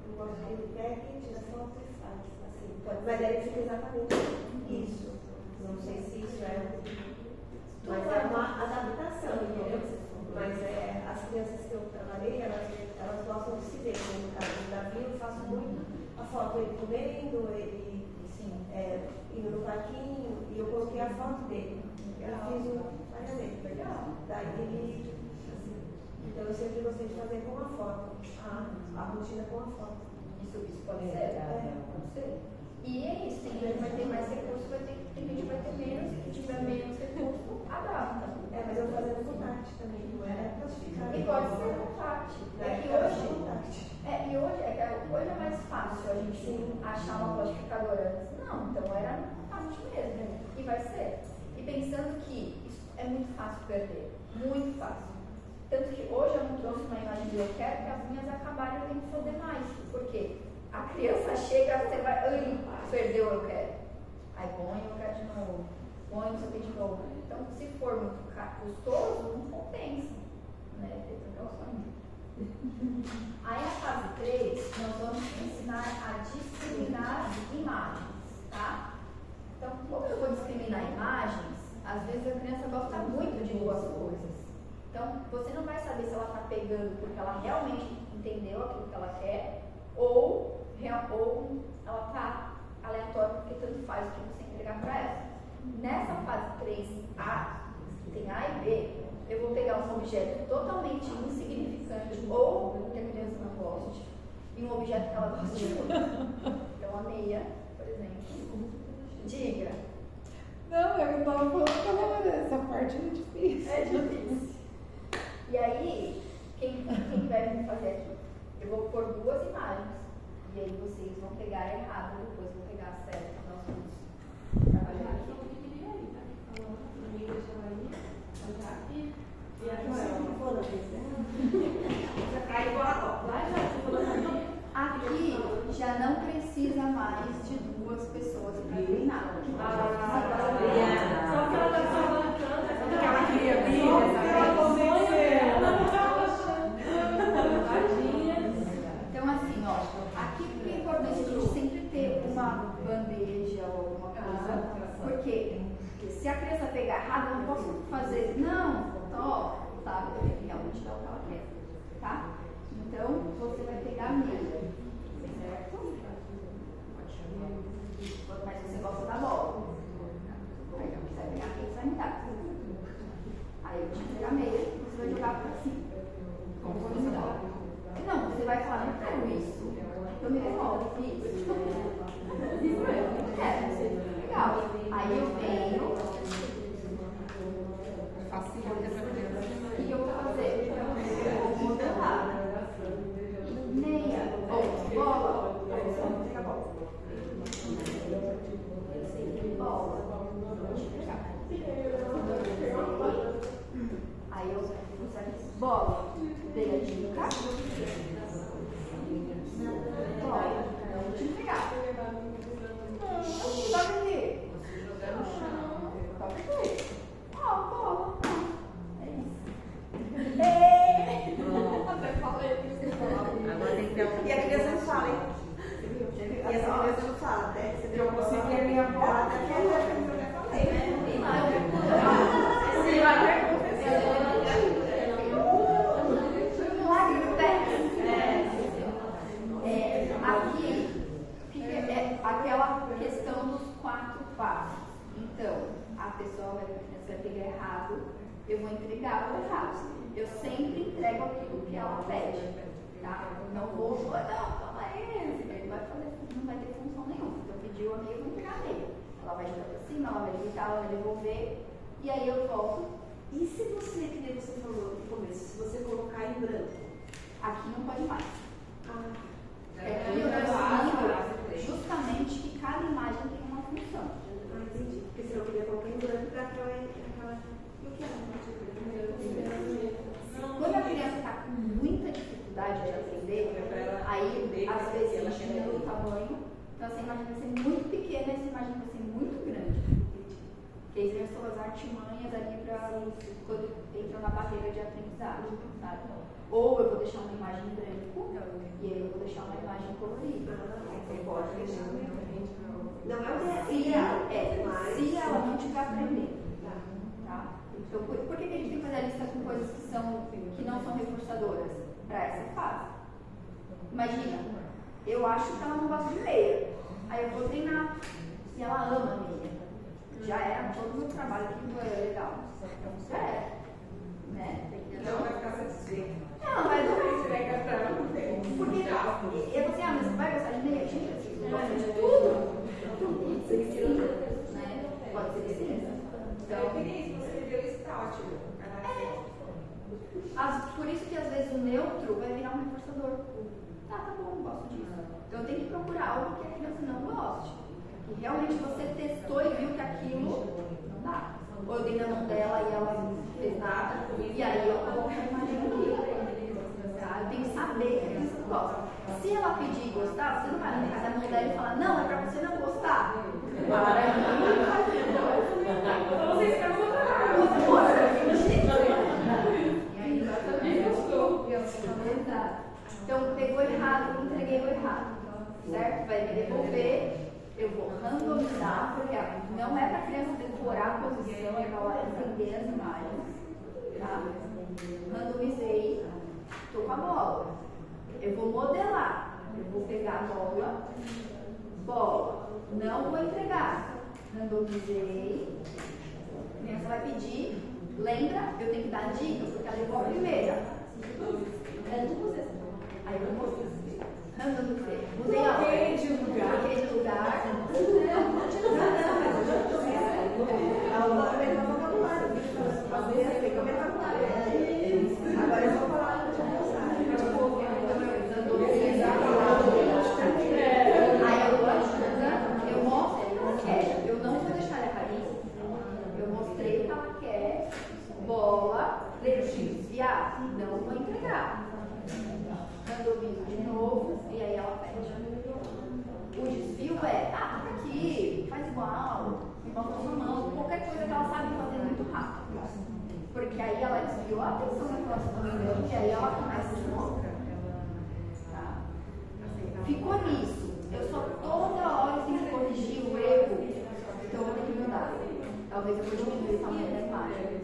Eu gosto que ele pega e tira foto e faz. Assim. Mas aí fica exatamente isso. Não sei se isso é. Mas é uma adaptação, entendeu? Mas as crianças que eu trabalhei, elas gostam de se ver. No caso do Davi, eu faço muito a foto dele comendo, ele indo no parquinho, e eu coloquei a foto dele. Eu fiz um pagamento. Legal. Daí ele, assim, então eu sempre gostei de fazer com a foto, a rotina com a foto. Isso pode ser? Pode ser. E é isso, tem gente que vai ter mais recursos, tem gente que vai ter menos, que tiver menos recursos, adapta. Mas eu fazendo com arte também, não era classificado. E pode ser com arte. Hoje é mais fácil a gente achar uma plastificadora antes. Não, então era arte mesmo. E vai ser. E pensando que isso é muito fácil perder. Muito fácil. Tanto que hoje eu não trouxe uma imagem de eu quero que as minhas acabarem, eu tenho que fazer mais. Por quê? A criança chega, você vai, perdeu, eu quero. Aí põe, eu quero de novo. Põe, você tem de novo. Então, se for muito custoso, não compensa. Né? Esse é o sonho. Aí, na fase 3, nós vamos ensinar a discriminar imagens, tá? Então, como eu vou discriminar imagens, às vezes a criança gosta muito de duas coisas. Então, você não vai saber se ela está pegando porque ela realmente entendeu aquilo que ela quer, ou ela está aleatória porque tanto faz o que você entregar para ela. Nessa fase 3A, que tem A e B, eu vou pegar um objeto totalmente insignificante ou que a criança não goste, e um objeto que ela goste muito. Então, a meia, por exemplo. Diga. Não, eu estava falando que essa parte é difícil. É difícil. E aí, quem vai me fazer aqui? Eu vou pôr duas imagens. E aí vocês vão pegar errado, depois vou pegar certo. Nós vamos trabalhar aqui. Aqui já não precisa mais de duas pessoas para treinar. Só que ela está falando tanto, que ela queria vir, Então, assim, ó, aqui é importante a gente sempre ter uma bandeja ou alguma coisa, porque se a criança pegar errado, eu não posso fazer, não, ó, sabe? Eu tenho que realmente dar o que ela quer, tá? Então, você vai pegar a meia, certo? Mas você gosta da bola. Aí você vai pegar a meia e vai me dar. Aí eu te pegar a meia, você vai jogar pra cima. Como você dá. Não, você vai falar, não quero isso. Eu me devolvo, isso. Isso mesmo, não quero. Legal. Aí eu venho. O que eu vou fazer? Eu vou modelar. Meia. Ou bola. Vamos pegar a bola. Bola. Aí eu bola. Dei a dica. Bola. Deixa eu pegar. Toca aqui. Toca aqui. Ó, bola. É isso. Até falei que você falava. Agora tem que ter um... E a criança não fala, hein? E essa criança não fala, né? Você viu você que é minha bola, ela até quer ver que eu já falei, né? Sim, vai acontecer. Aqui é aquela questão dos 4 passos. Então, a pessoa vai pegar errado, eu vou entregar o errado. Eu sempre entrego aquilo que ela pede, tá? Não vou falar, não, toma esse. Ele vai fazer, não vai ter função nenhuma. Então, pediu a meia, eu vou entregar a meia. Ela vai jogar pra cima, ela vai gritar, ela vai devolver, e aí eu volto. E se você, que nem você falou no começo, se você colocar em branco? Aqui não pode mais. Ah. Aqui eu estou justamente que cada imagem tem uma função. Aí, às vezes, ela diminui o tamanho, então essa imagem vai ser muito pequena, essa imagem vai ser muito grande. Porque aí são as artimanhas ali para quando entra na barreira de aprendizagem, sabe? Ou eu vou deixar uma imagem em branco, e aí eu vou deixar uma imagem colorida. Você pode deixar não é o se ela não estiver aprendendo. Tá? Então, por que a gente tem que fazer a lista com coisas que não são reforçadoras? Para essa fase. Imagina, eu acho que ela não gosta de meia. Aí eu vou treinar. E ela ama meia. Já era, todo o meu trabalho aqui não era legal. Então, isso é. Né? Então vai ficar satisfeita. Não, mas não vai ser. Porque eu vou assim, mas você vai gostar de meia? Gente, eu gosto de tudo. Pode ser que sim. Né? Pode ser que sim. Então, Vinícius, você me deu isso, tá ótimo. Por isso que às vezes o neutro vai virar um reforçador. Tá bom, gosto disso. Então eu tenho que procurar algo que a criança não goste. Que realmente você testou e viu que aquilo não dá. Ou eu dei na mão dela e ela não fez nada, e aí eu coloco a imagem aqui. Tá? Eu tenho que saber que a criança não gosta. Se ela pedir e gostar, você não vai na mão dela e falar, não, é pra você não gostar. Para aí, Então vocês estão Então, pegou errado, entreguei o errado, certo? Vai me devolver, eu vou randomizar, porque não é para a criança decorar a posição, é para ela entender as imagens, tá? Randomizei, estou com a bola. Eu vou modelar, eu vou pegar a bola, não vou entregar. Randomizei, a criança vai pedir, lembra? Eu tenho que dar dica, porque ela levou a primeira. Aí eu mudei. Mudei a hora. Troquei de lugar. Agora eu vou falar eu mostro o que ela quer. Eu não vou deixar ela cair. Eu mostrei o que ela quer. Bola, desviar. Não vou entregar. Randomizo de novo e aí ela pede. O desvio é, tá aqui, faz igual, me mostra sua mão, qualquer coisa que ela sabe fazer muito rápido. Porque aí ela desviou a atenção daquela situação e aí ela começa de novo. Tá? Ficou nisso. Eu só toda hora tenho que corrigir o erro, então eu vou ter que mudar. Talvez eu vou diminuir o tamanho da imagem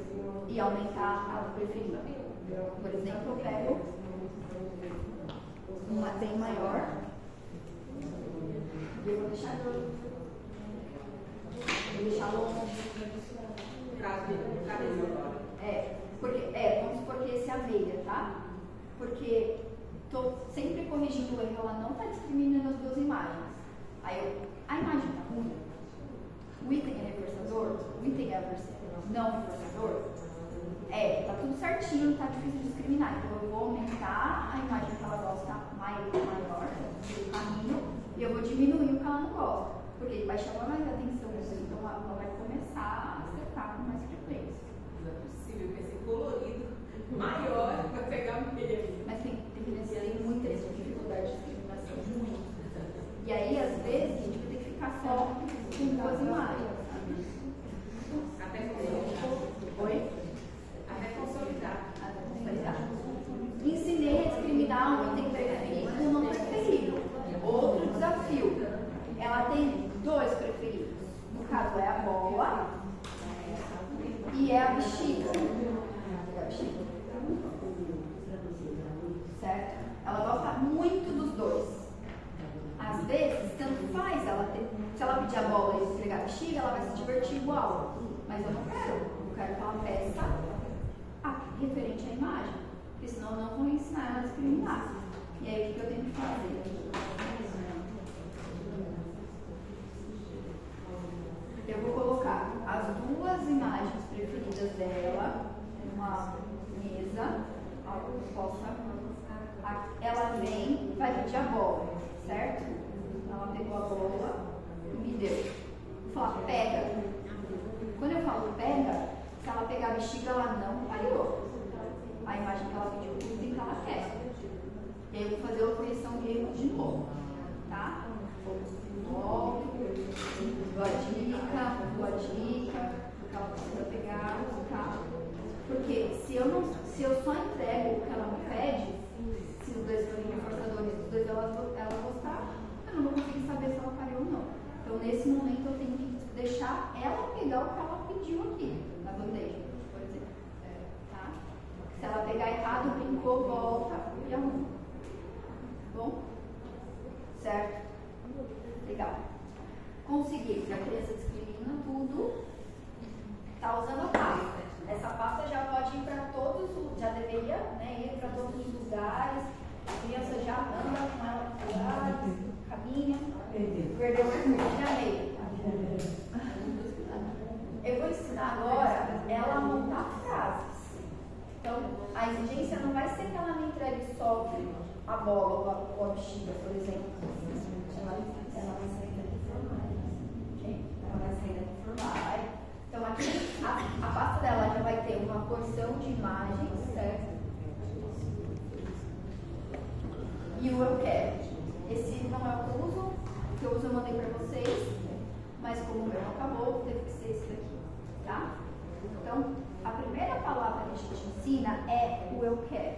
e aumentar a preferida. Por exemplo, eu pego uma bem maior e eu vou deixar longe. Vamos supor que esse é a meia, tá? Porque estou sempre corrigindo o erro, ela não está discriminando as duas imagens. Aí a imagem está ruim. O item é reforçador? O item é não reforçador? Tá tudo certinho, não tá difícil de discriminar. Então eu vou aumentar a imagem que ela gosta maior do caminho e eu vou diminuir o que ela não gosta. Porque vai chamar mais atenção, então ela vai começar a acertar com mais frequência. Não é possível, vai ser colorido, maior para pegar mesmo. Mas tem crianças que têm muita dificuldade de discriminação. E aí, às vezes, a gente vai ter que ficar só com duas imagens. Até consolidar. Oi? Até consolidar. Ensinei a discriminar um item preferido e um não preferido. Outro desafio. Ela tem dois preferidos. No caso, é a bola e é a bexiga. Certo? Ela gosta muito dos dois. Às vezes, tanto faz se ela pedir a bola e entregar a bexiga, ela vai se divertir igual. Mas eu não quero. Eu quero que ela peça referente à imagem. Porque senão eu não vou ensinar ela a discriminar. E aí o que eu tenho que fazer? Eu vou colocar as duas imagens preferidas dela numa mesa, algo que possa. Ela vem, vai pedir a bola, certo? Ela pegou a bola e me deu. Vou falar, pega. Quando eu falo pega, se ela pegar a bexiga, ela não pariu. A imagem que ela pediu, o item que ela quer. E aí eu vou fazer a correção de erro de novo, tá? Volto, dou a dica, o que ela precisa pegar, tá? Porque se eu só entrego o que ela me pede, se os dois forem reforçadores, os dois ela gostar, eu não vou conseguir saber se ela pariu ou não. Então, nesse momento, eu tenho que deixar ela pegar o que ela pediu aqui, na bandeja, por exemplo. Tá? Se ela pegar errado, brincou, volta e arruma. Tá bom? Certo? Legal. Consegui, a criança discrimina tudo, tá usando a pasta. Essa pasta já pode ir para todos, já deveria, né, ir para todos os lugares. A criança já anda com ela nos lugares, caminha, perdeu a meia. Eu vou ensinar agora ela a montar frases. Então, a exigência não vai ser que ela me entregue só a bola ou a bexiga, por exemplo. Ela vai sair daqui formada. Ela vai sair daqui formada. Então, aqui, a pasta dela já vai ter uma porção de imagens, certo? E o eu quero. Esse não é o que eu uso. O que eu uso eu mandei para vocês, mas como o meu não acabou, teve que ser esse daqui, tá? Então, a primeira palavra que a gente ensina é o eu quero.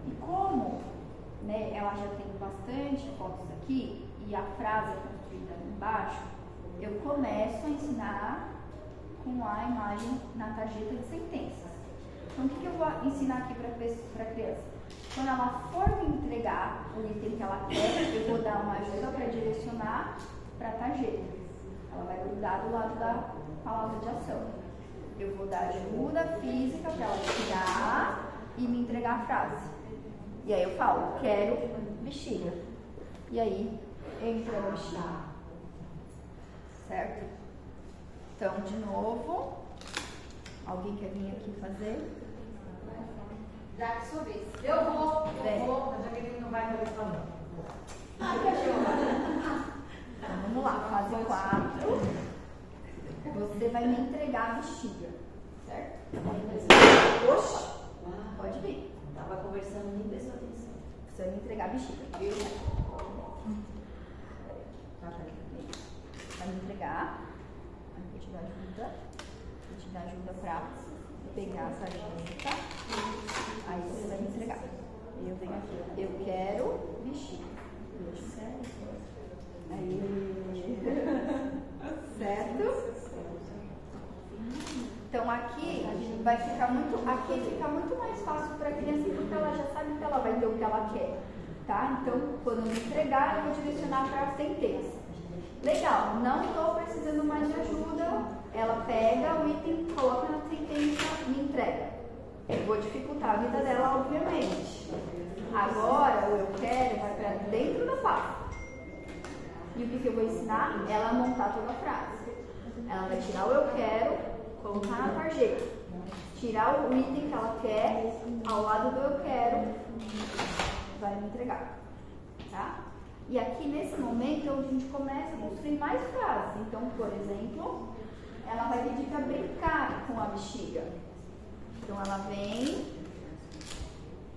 E como, né, ela já tem bastante fotos aqui, e a frase é construída embaixo, eu começo a ensinar com a imagem na tarjeta de sentenças. Então, o que eu vou ensinar aqui para a criança? Quando ela for me entregar o item que ela quer, eu vou dar uma ajuda para direcionar para a tarjeta. Ela vai grudar do lado da palavra de ação. Eu vou dar ajuda física para ela tirar e me entregar a frase. E aí eu falo, quero bexiga. E aí, entra a bexiga. Certo? Então, de novo, alguém quer vir aqui fazer? Já que sua vez. Eu vou, já que ele não vai fazer falando. Então, vamos lá, fase 4. Você vai me entregar a bexiga, certo? Oxe! Pode vir. Tava conversando, nem prestou atenção. Você vai me entregar a bexiga. Vai me entregar. Aí vou te dar ajuda. Vou te dar ajuda pra pegar essa tarjeta. Aí você vai me entregar. Eu venho aqui. Eu quero bexiga. Aí. Certo? Então aqui vai ficar muito mais fácil para a criança porque ela já sabe que ela vai ter o que ela quer, tá? Então quando eu me entregar eu vou direcionar para a sentença. Legal, não estou precisando mais de ajuda. Ela pega o item, coloca na sentença, me entrega. Eu vou dificultar a vida dela, obviamente. Agora o eu quero vai para dentro da pasta. E o que eu vou ensinar? Ela a montar toda a frase. Ela vai tirar o eu quero, colocar na tarjeta, tirar o item que ela quer, ao lado do eu quero, vai me entregar, tá? E aqui nesse momento a gente começa a construir mais frases. Então, por exemplo, ela vai pedir para brincar com a bexiga. Então ela vem,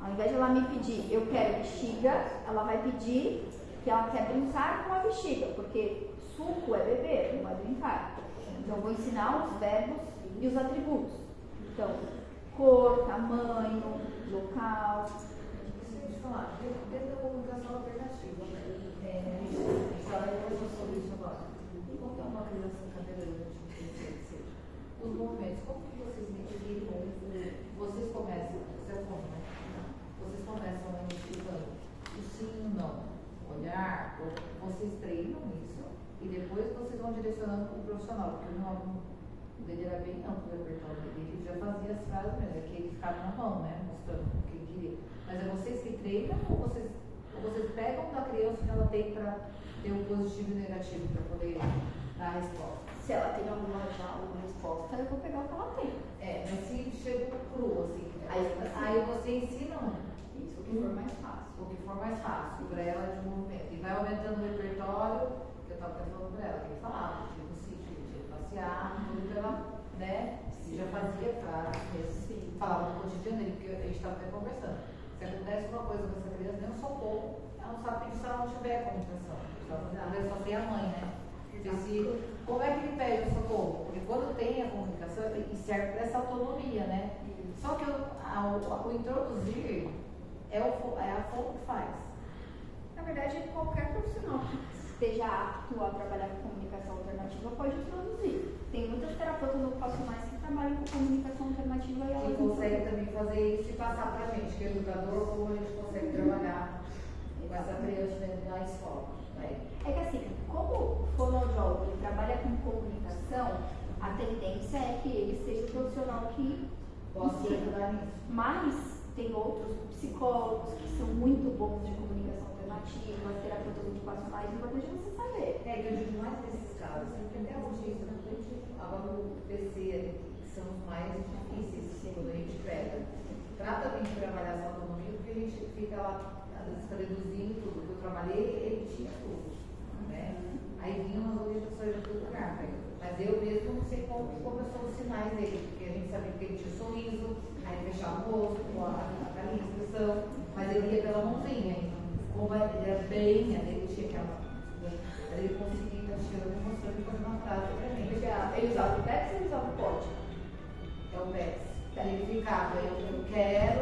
ao invés de ela me pedir eu quero bexiga, ela vai pedir que ela quer brincar com a bexiga, porque suco é beber, não é brincar. Então eu vou ensinar os verbos e os atributos. Então, cor, tamanho, local. Deixa eu falar, dentro da comunicação alternativa, a gente fala sobre isso agora. E quando é uma criança cadeirante, os movimentos, como que vocês identificam? Vocês começam, vocês começam identificando o sim e o não, olhar, vocês treinam isso e depois vocês vão direcionando para o profissional, porque o aluno dele era bem amplo o repertório dele, ele já fazia as frases mesmo, é que ele ficava na mão, né, mostrando o que ele queria. Mas é vocês que treinam ou vocês pegam da criança que ela tem para ter um positivo e negativo para poder dar a resposta? Se ela tem alguma resposta, eu vou pegar o que ela tem. Mas se chega cru, assim, aí você ensina isso, o que for mais fácil. O que for mais fácil para ela de movimento. E vai aumentando o repertório, que eu estava falando para ela, que ele falava, tinha no sítio, tinha que passear, tudo ela, né? E já fazia frases, falava no cotidiano dele, porque a gente estava até conversando. Se acontece uma coisa com essa criança, nem um socorro, ela não sabe se ela não tiver comunicação. Às vezes só tem a mãe, né? Como é que ele pede o socorro? Porque quando tem a comunicação, e serve para essa autonomia, né? Só que o introduzir é a fonte que faz. Na verdade, qualquer profissional que esteja apto a trabalhar com comunicação alternativa pode introduzir. Tem muitas terapeutas ocupacionais que trabalham com comunicação alternativa e elas conseguem também fazer isso e passar para a gente, que é educador, como a gente consegue trabalhar com essa criança dentro da escola. Né? É que assim, como o fonoaudiólogo ele trabalha com comunicação, a tendência é que ele seja o profissional que possa ajudar nisso. Mas tem outros psicólogos que são muito bons de comunicação alternativa, terapeutas ocupacionais, o importante é você saber. É que eu digo mais nesses casos, porque até autista, agora o PC, que são os mais difíceis quando a gente pega. Trata bem de trabalhar essa autonomia, porque a gente fica lá, às vezes, traduzindo tudo. Eu trabalhei, ele tinha tudo. Né? Aí vinham as orientações de todo lugar. Mas eu mesmo não sei como começou os sinais dele, porque a gente sabia que ele tinha sorriso, aí ele fechava o rosto, com a carinha, a expressão, mas ele ia pela mãozinha. Como ele era bem, ele tinha aquela. Ele conseguia estar chegando e mostrando e fazendo uma frase pra mim. Ele usava o PEX ou ele usava o POD? É o PEX. Ele ficava, eu quero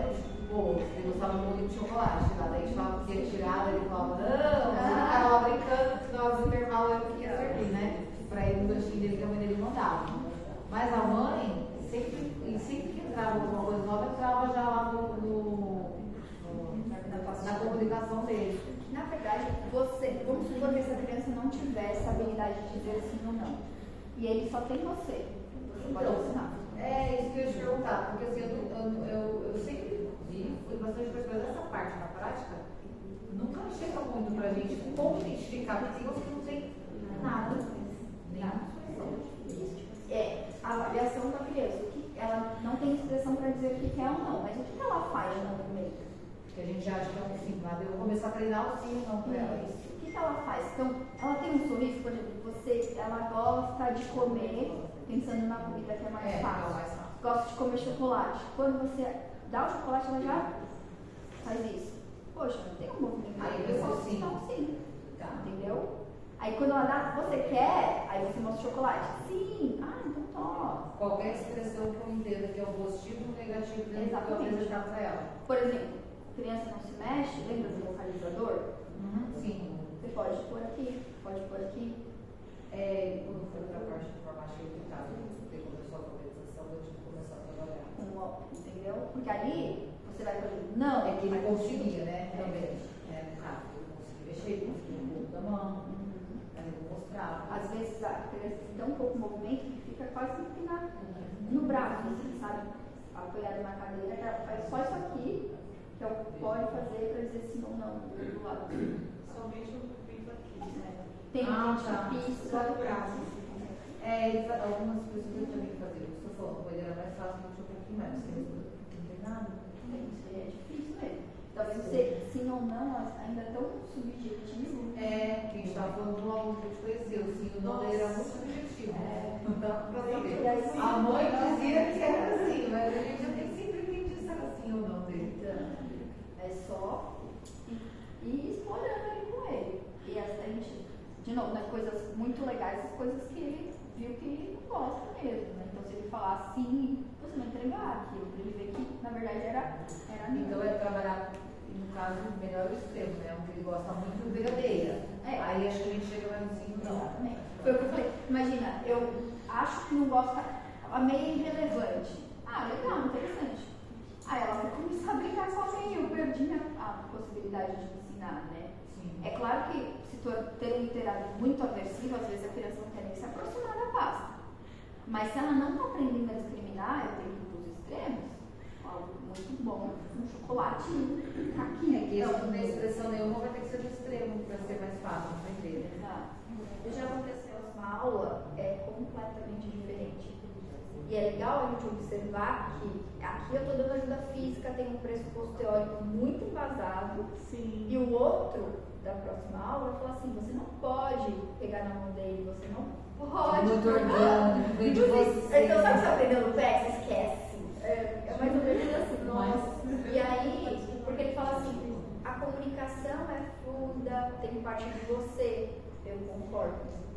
bolo. Ele gostava muito de chocolate. Lá daí a gente falava que ia tirar, ele falava, não, ele ficava brincando, que nós no intervalo eu ia servir, né? Pra ele no lanchinho dele que a mãe dele mandava. Mas a mãe, sempre que entrava alguma coisa nova, entrava já lá na comunicação dele. Na verdade, vamos supor que essa criança não tiver essa habilidade de dizer sim ou não. E ele só tem você. Você pode ensinar. É isso que eu ia te perguntar, porque assim, eu sempre vi, fui bastante coisa, mas essa parte na prática nunca chega muito pra gente como identificar, porque você não tem nada, nenhuma É a avaliação da criança. Ela não tem expressão para dizer o que quer ou não, mas o que ela faz no momento? Que a gente acha que é um sim, mas eu vou começar a treinar o sim ou não para ela. Isso. O que ela faz? Então, ela tem um sorriso, por exemplo, ela gosta de comer, pensando na comida que é mais fácil. Gosta de comer chocolate. Quando você dá o chocolate, ela já faz isso. Poxa, não tem um movimento. Aí eu falo sim. Então, sim. Tá, entendeu? Aí quando ela dá, você quer? Aí você mostra o chocolate. Sim. Ah, então toma. Qualquer expressão que eu entenda que é um positivo ou negativo dentro do que eu apresentar para ela. Por exemplo, criança não se mexe, lembra do localizador? Sim. Você pode pôr aqui, pode pôr aqui. Quando for para a parte de informática aplicada, porque começou a alfabetização, eu tive que começar a trabalhar. Entendeu? Porque ali você vai fazer, não. É que ele conseguia, né? Também. No caso, ele conseguia mexer, ele conseguia um pouco da mão, mas ele mostrava. Às vezes a criança tem tão pouco movimento que fica quase empinada no braço, assim, sabe? Apoiada na cadeira, ela faz só isso aqui, que é o que pode fazer para dizer sim ou não do lado. Somente o piso aqui, né? Tem gente que pisa só do braço. Algumas pessoas eu também faziam isso, eu falando, ele era mais fácil, mas um pouquinho mais, não tem nada. Isso aí é difícil mesmo. Talvez você, sim ou não, ainda é tão subjetivo. Que a gente estava falando do aluno que a gente conheceu, sim, o nome era muito subjetivo. Não dá pra saber. A mãe dizia que era assim, mas a gente já tem sempre entendido se era assim ou não dele. É só ir explorando ali com ele. E a gente, de novo, né, coisas muito legais, as coisas que ele viu que ele não gosta mesmo, né? Então se ele falar sim, você não entregar aquilo, pra ele ver que na verdade era então é trabalhar, no caso, melhor o extremo, né? Um que ele gosta muito de brigadeira. Aí acho que a gente chega mais no sim, não. Exatamente. Foi o que eu falei. Imagina, eu acho que não gosta, a meia é irrelevante. Ah, legal, interessante. Aí ela vai começar a brincar com a meia, eu perdi a possibilidade de ensinar, né? Sim. É claro que se ter um interado muito aversivo, às vezes a criança não quer nem se aproximar da pasta. Mas se ela não está aprendendo a discriminar, eu tenho que ir para os extremos. Algo muito bom, um chocolate aqui. Que isso não tem expressão nenhuma, vai ter que ser no extremo para ser mais fácil de entender. Exato. Já aconteceu uma aula completamente diferente. E é legal a gente observar que aqui eu estou dando ajuda física, tem um pressuposto teórico muito embasado. Sim. E o outro da próxima aula vai falar assim, você não pode pegar na mão dele, você não pode. Muito orgânico, de você. Então, sabe o que você aprendeu no PEC? Esquece. É mais ou menos assim. Nossa. E aí, Porque ele fala assim, a comunicação é fluida, tem parte de você, eu concordo.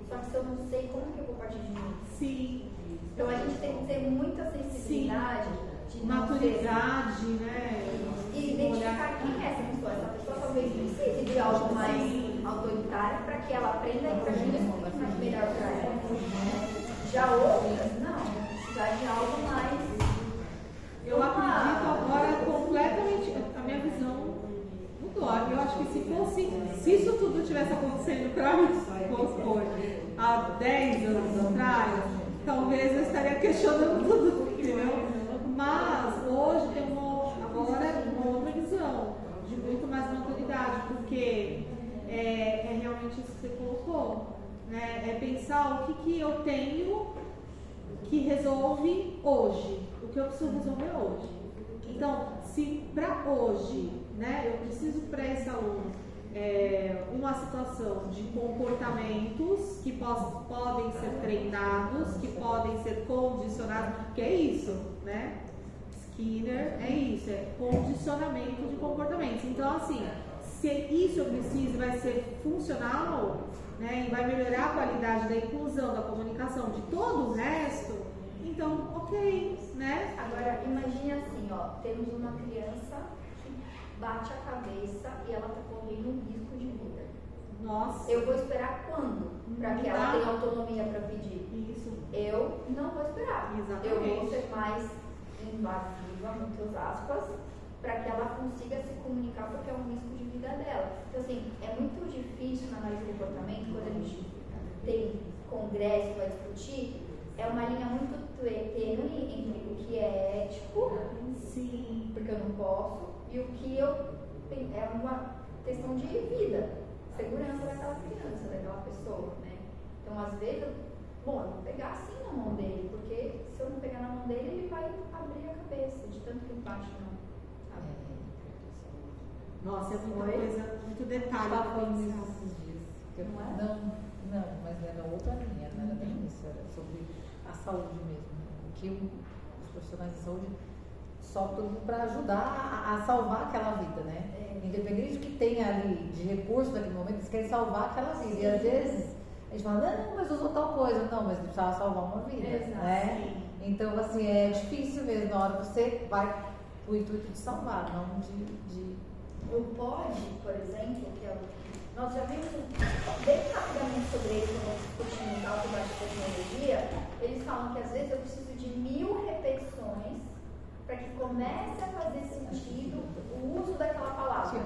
Só que se eu não sei, como que eu vou partir de mim? Sim. Então a gente tem que ter muita sensibilidade, de não maturidade, né? E identificar quem é essa pessoa. Essa pessoa talvez precise de algo mais autoritário para que ela aprenda e para que isso fique melhor para ela. Já outras, não, vão precisar de algo mais. Eu acredito agora completamente, a minha visão mudou. Eu acho que se isso tudo tivesse acontecendo para mim, vamos supor, há 10 anos atrás, talvez eu estaria questionando tudo, entendeu? Mas hoje tem agora uma outra visão, de muito mais maturidade, porque é realmente isso que você colocou, né? É pensar o que eu tenho que resolve hoje, o que eu preciso resolver hoje. Então, se para hoje, né, eu preciso para esse aluno uma situação de comportamentos que podem ser treinados, que podem ser condicionados, que é isso, né? Skinner é isso, é condicionamento de comportamentos. Então, assim, se isso eu preciso vai ser funcional, né, e vai melhorar a qualidade da inclusão, da comunicação, de todo o resto, então, ok, né? Agora, imagine assim, ó, temos uma criança que bate a cabeça e ela está correndo um risco de vida. Nossa. Eu vou esperar quando? Para que ela tenha autonomia para pedir? Isso. Eu não vou esperar. Exatamente. Eu vou ser mais invasiva, muitas aspas, para que ela consiga se comunicar, porque é um risco de vida dela. Então, assim, é muito difícil na análise de comportamento, quando a gente tem congresso para discutir, é uma linha muito tênue entre o que é ético, sim, porque eu não posso, e o que é uma questão de vida, segurança daquela criança, daquela pessoa, né? Então, às vezes, eu vou pegar assim na mão dele, porque se eu não pegar na mão dele, ele vai abrir a cabeça, de tanto que ele bate na mão. Nossa, é muita coisa, muito detalhe para pensar. Não, mas era outra linha, não era nem isso, era sobre a saúde mesmo. O que os profissionais de saúde sofrem para ajudar a salvar aquela vida, né? Independente do que tenha ali de recurso naquele momento, eles querem salvar aquela vida. E às vezes a gente fala, não, mas usou tal coisa. Não, mas precisava salvar uma vida, né? Então, assim, é difícil mesmo na hora você vai com o intuito de salvar, não de... O POD, por exemplo, que é o... Nós já vimos bem rapidamente sobre ele, quando discutimos alto e baixa tecnologia. Eles falam que às vezes eu preciso de 1000 repetições para que comece a fazer sentido o uso daquela palavra.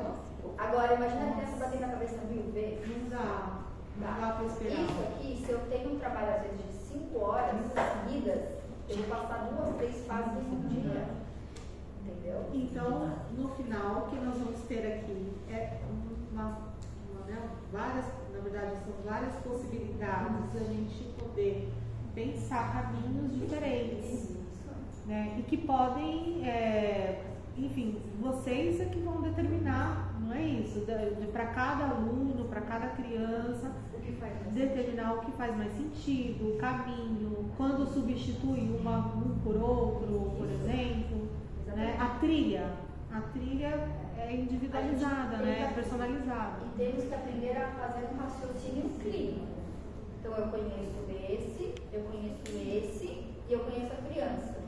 Agora, imagina a criança bater na cabeça 1000 vezes. Não dá para esperar. Isso aqui, se eu tenho um trabalho às vezes de 5 horas seguidas, eu vou passar 2, 3 fases no dia. Entendeu? Então, no final, o que nós vamos ter aqui é na verdade, são várias possibilidades da gente poder pensar caminhos diferentes, né? E que podem, enfim, vocês é que vão determinar, não é isso? Para cada aluno, para cada criança, determinar o que faz mais sentido, o caminho, quando substitui um por outro, por exemplo, né? A trilha é individualizada, né? É personalizada. E temos que aprender a fazer um raciocínio clínico. Então, eu conheço esse e eu conheço a criança.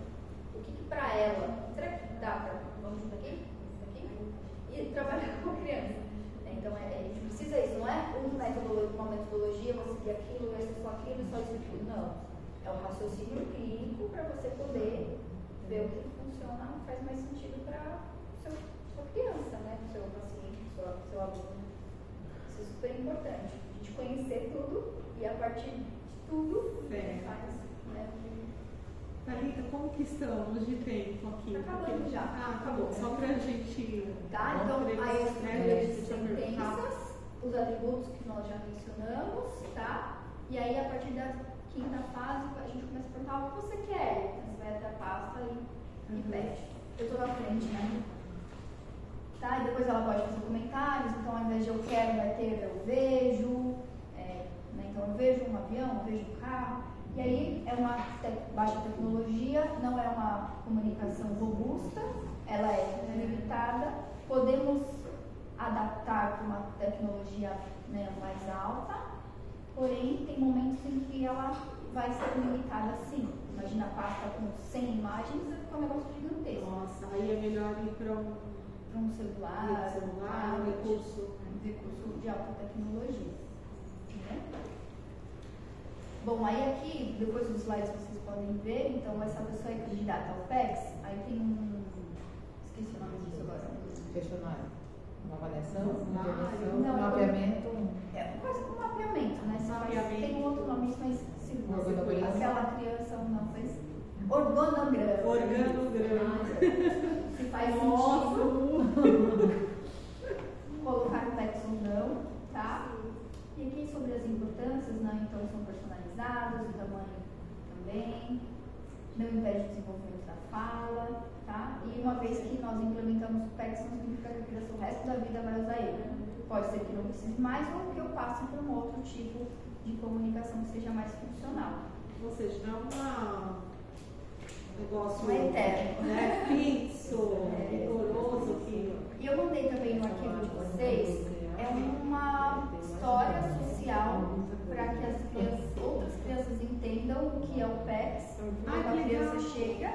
O que para ela, será que dá para, vamos junto aqui? E trabalhar com a criança. Então, a gente precisa isso, não é uma metodologia, vou seguir aquilo, esse só aquilo e só isso aquilo. Não. É um raciocínio clínico para você poder ver o que funciona, faz mais sentido para sua criança, né? Seu paciente, seu aluno. Isso é super importante. A gente conhecer tudo e a partir de tudo faz, né? Thalita, como que estamos de tempo aqui? Tá acabando já. Acabou. Só pra gente... Tá, então aí as estruturas de sentenças, os atributos que nós já mencionamos, tá? E aí a partir da quinta fase a gente começa a perguntar o que você quer. Então, você vai até a pasta e pede. Eu tô na frente, né? Tá? E depois ela pode fazer comentários, então ao invés de eu quero, vai ter eu vejo, né? Então eu vejo um avião, eu vejo um carro. E aí é uma baixa tecnologia, não é uma comunicação robusta, ela é limitada, podemos adaptar para uma tecnologia, né, mais alta, porém tem momentos em que ela vai ser limitada sim. Imagina a pasta com 100 imagens, vai ficar um negócio gigantesco. Nossa, aí é melhor ir para um celular, um recurso de alta tecnologia. Né? Bom, aí aqui, depois dos slides vocês podem ver, então essa pessoa é candidata ao PEX, aí tem esqueci o nome disso agora. Questionário. Uma avaliação, intervenção, não, mapeamento. É quase como mapeamento, né? Mapeamento. Tem um outro nome, mas Organograma. aquela criança não fez. Organograma. Organograma. Se faz Nossa. sentido colocar o PEX ou não, tá? E aqui sobre as importâncias, né? Então são personalizados, o tamanho também, não impede o desenvolvimento da fala, tá? E uma vez que nós implementamos o PEX, não significa que a criança o resto da vida vai usar ele. Pode ser que não precise mais ou que eu passe para um outro tipo de comunicação que seja mais funcional. Ou seja, não é um negócio Não é eterno. né, fixo, rigoroso. E eu mandei também no arquivo de vocês, é uma história social para que as crianças, outras crianças entendam o que é o PEX, quando a criança chega.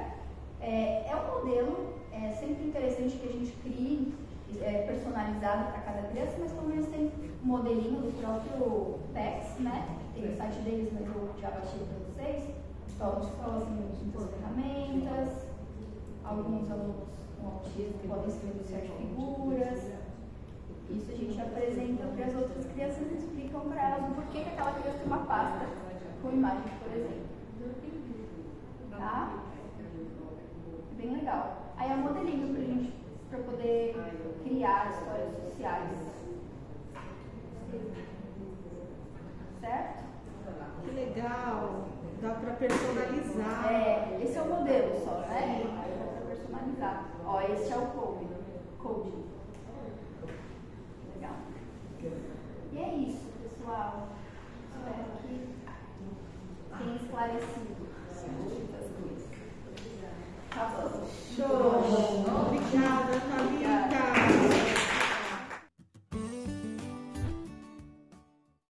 É um modelo, é sempre interessante que a gente crie personalizado para cada criança, mas pelo menos tem um modelinho do próprio PEX, né? Tem o site deles, mas eu já baixei para vocês. Todas as escolas têm muitas ferramentas, alguns alunos com autismo podem escrever certas figuras. Isso a gente apresenta para as outras crianças e explicam para elas o porquê que aquela criança tem uma pasta com imagens, por exemplo. Tá? Bem legal. Aí é um modelinho para poder criar histórias sociais. Certo? Que legal! Dá para personalizar. Esse é o modelo só, né? Aí dá para personalizar. Ó, esse é o code. Legal. E é isso, pessoal. Espero que tenha esclarecido muitas coisas. Tá bom. Show! Obrigada, Thalita.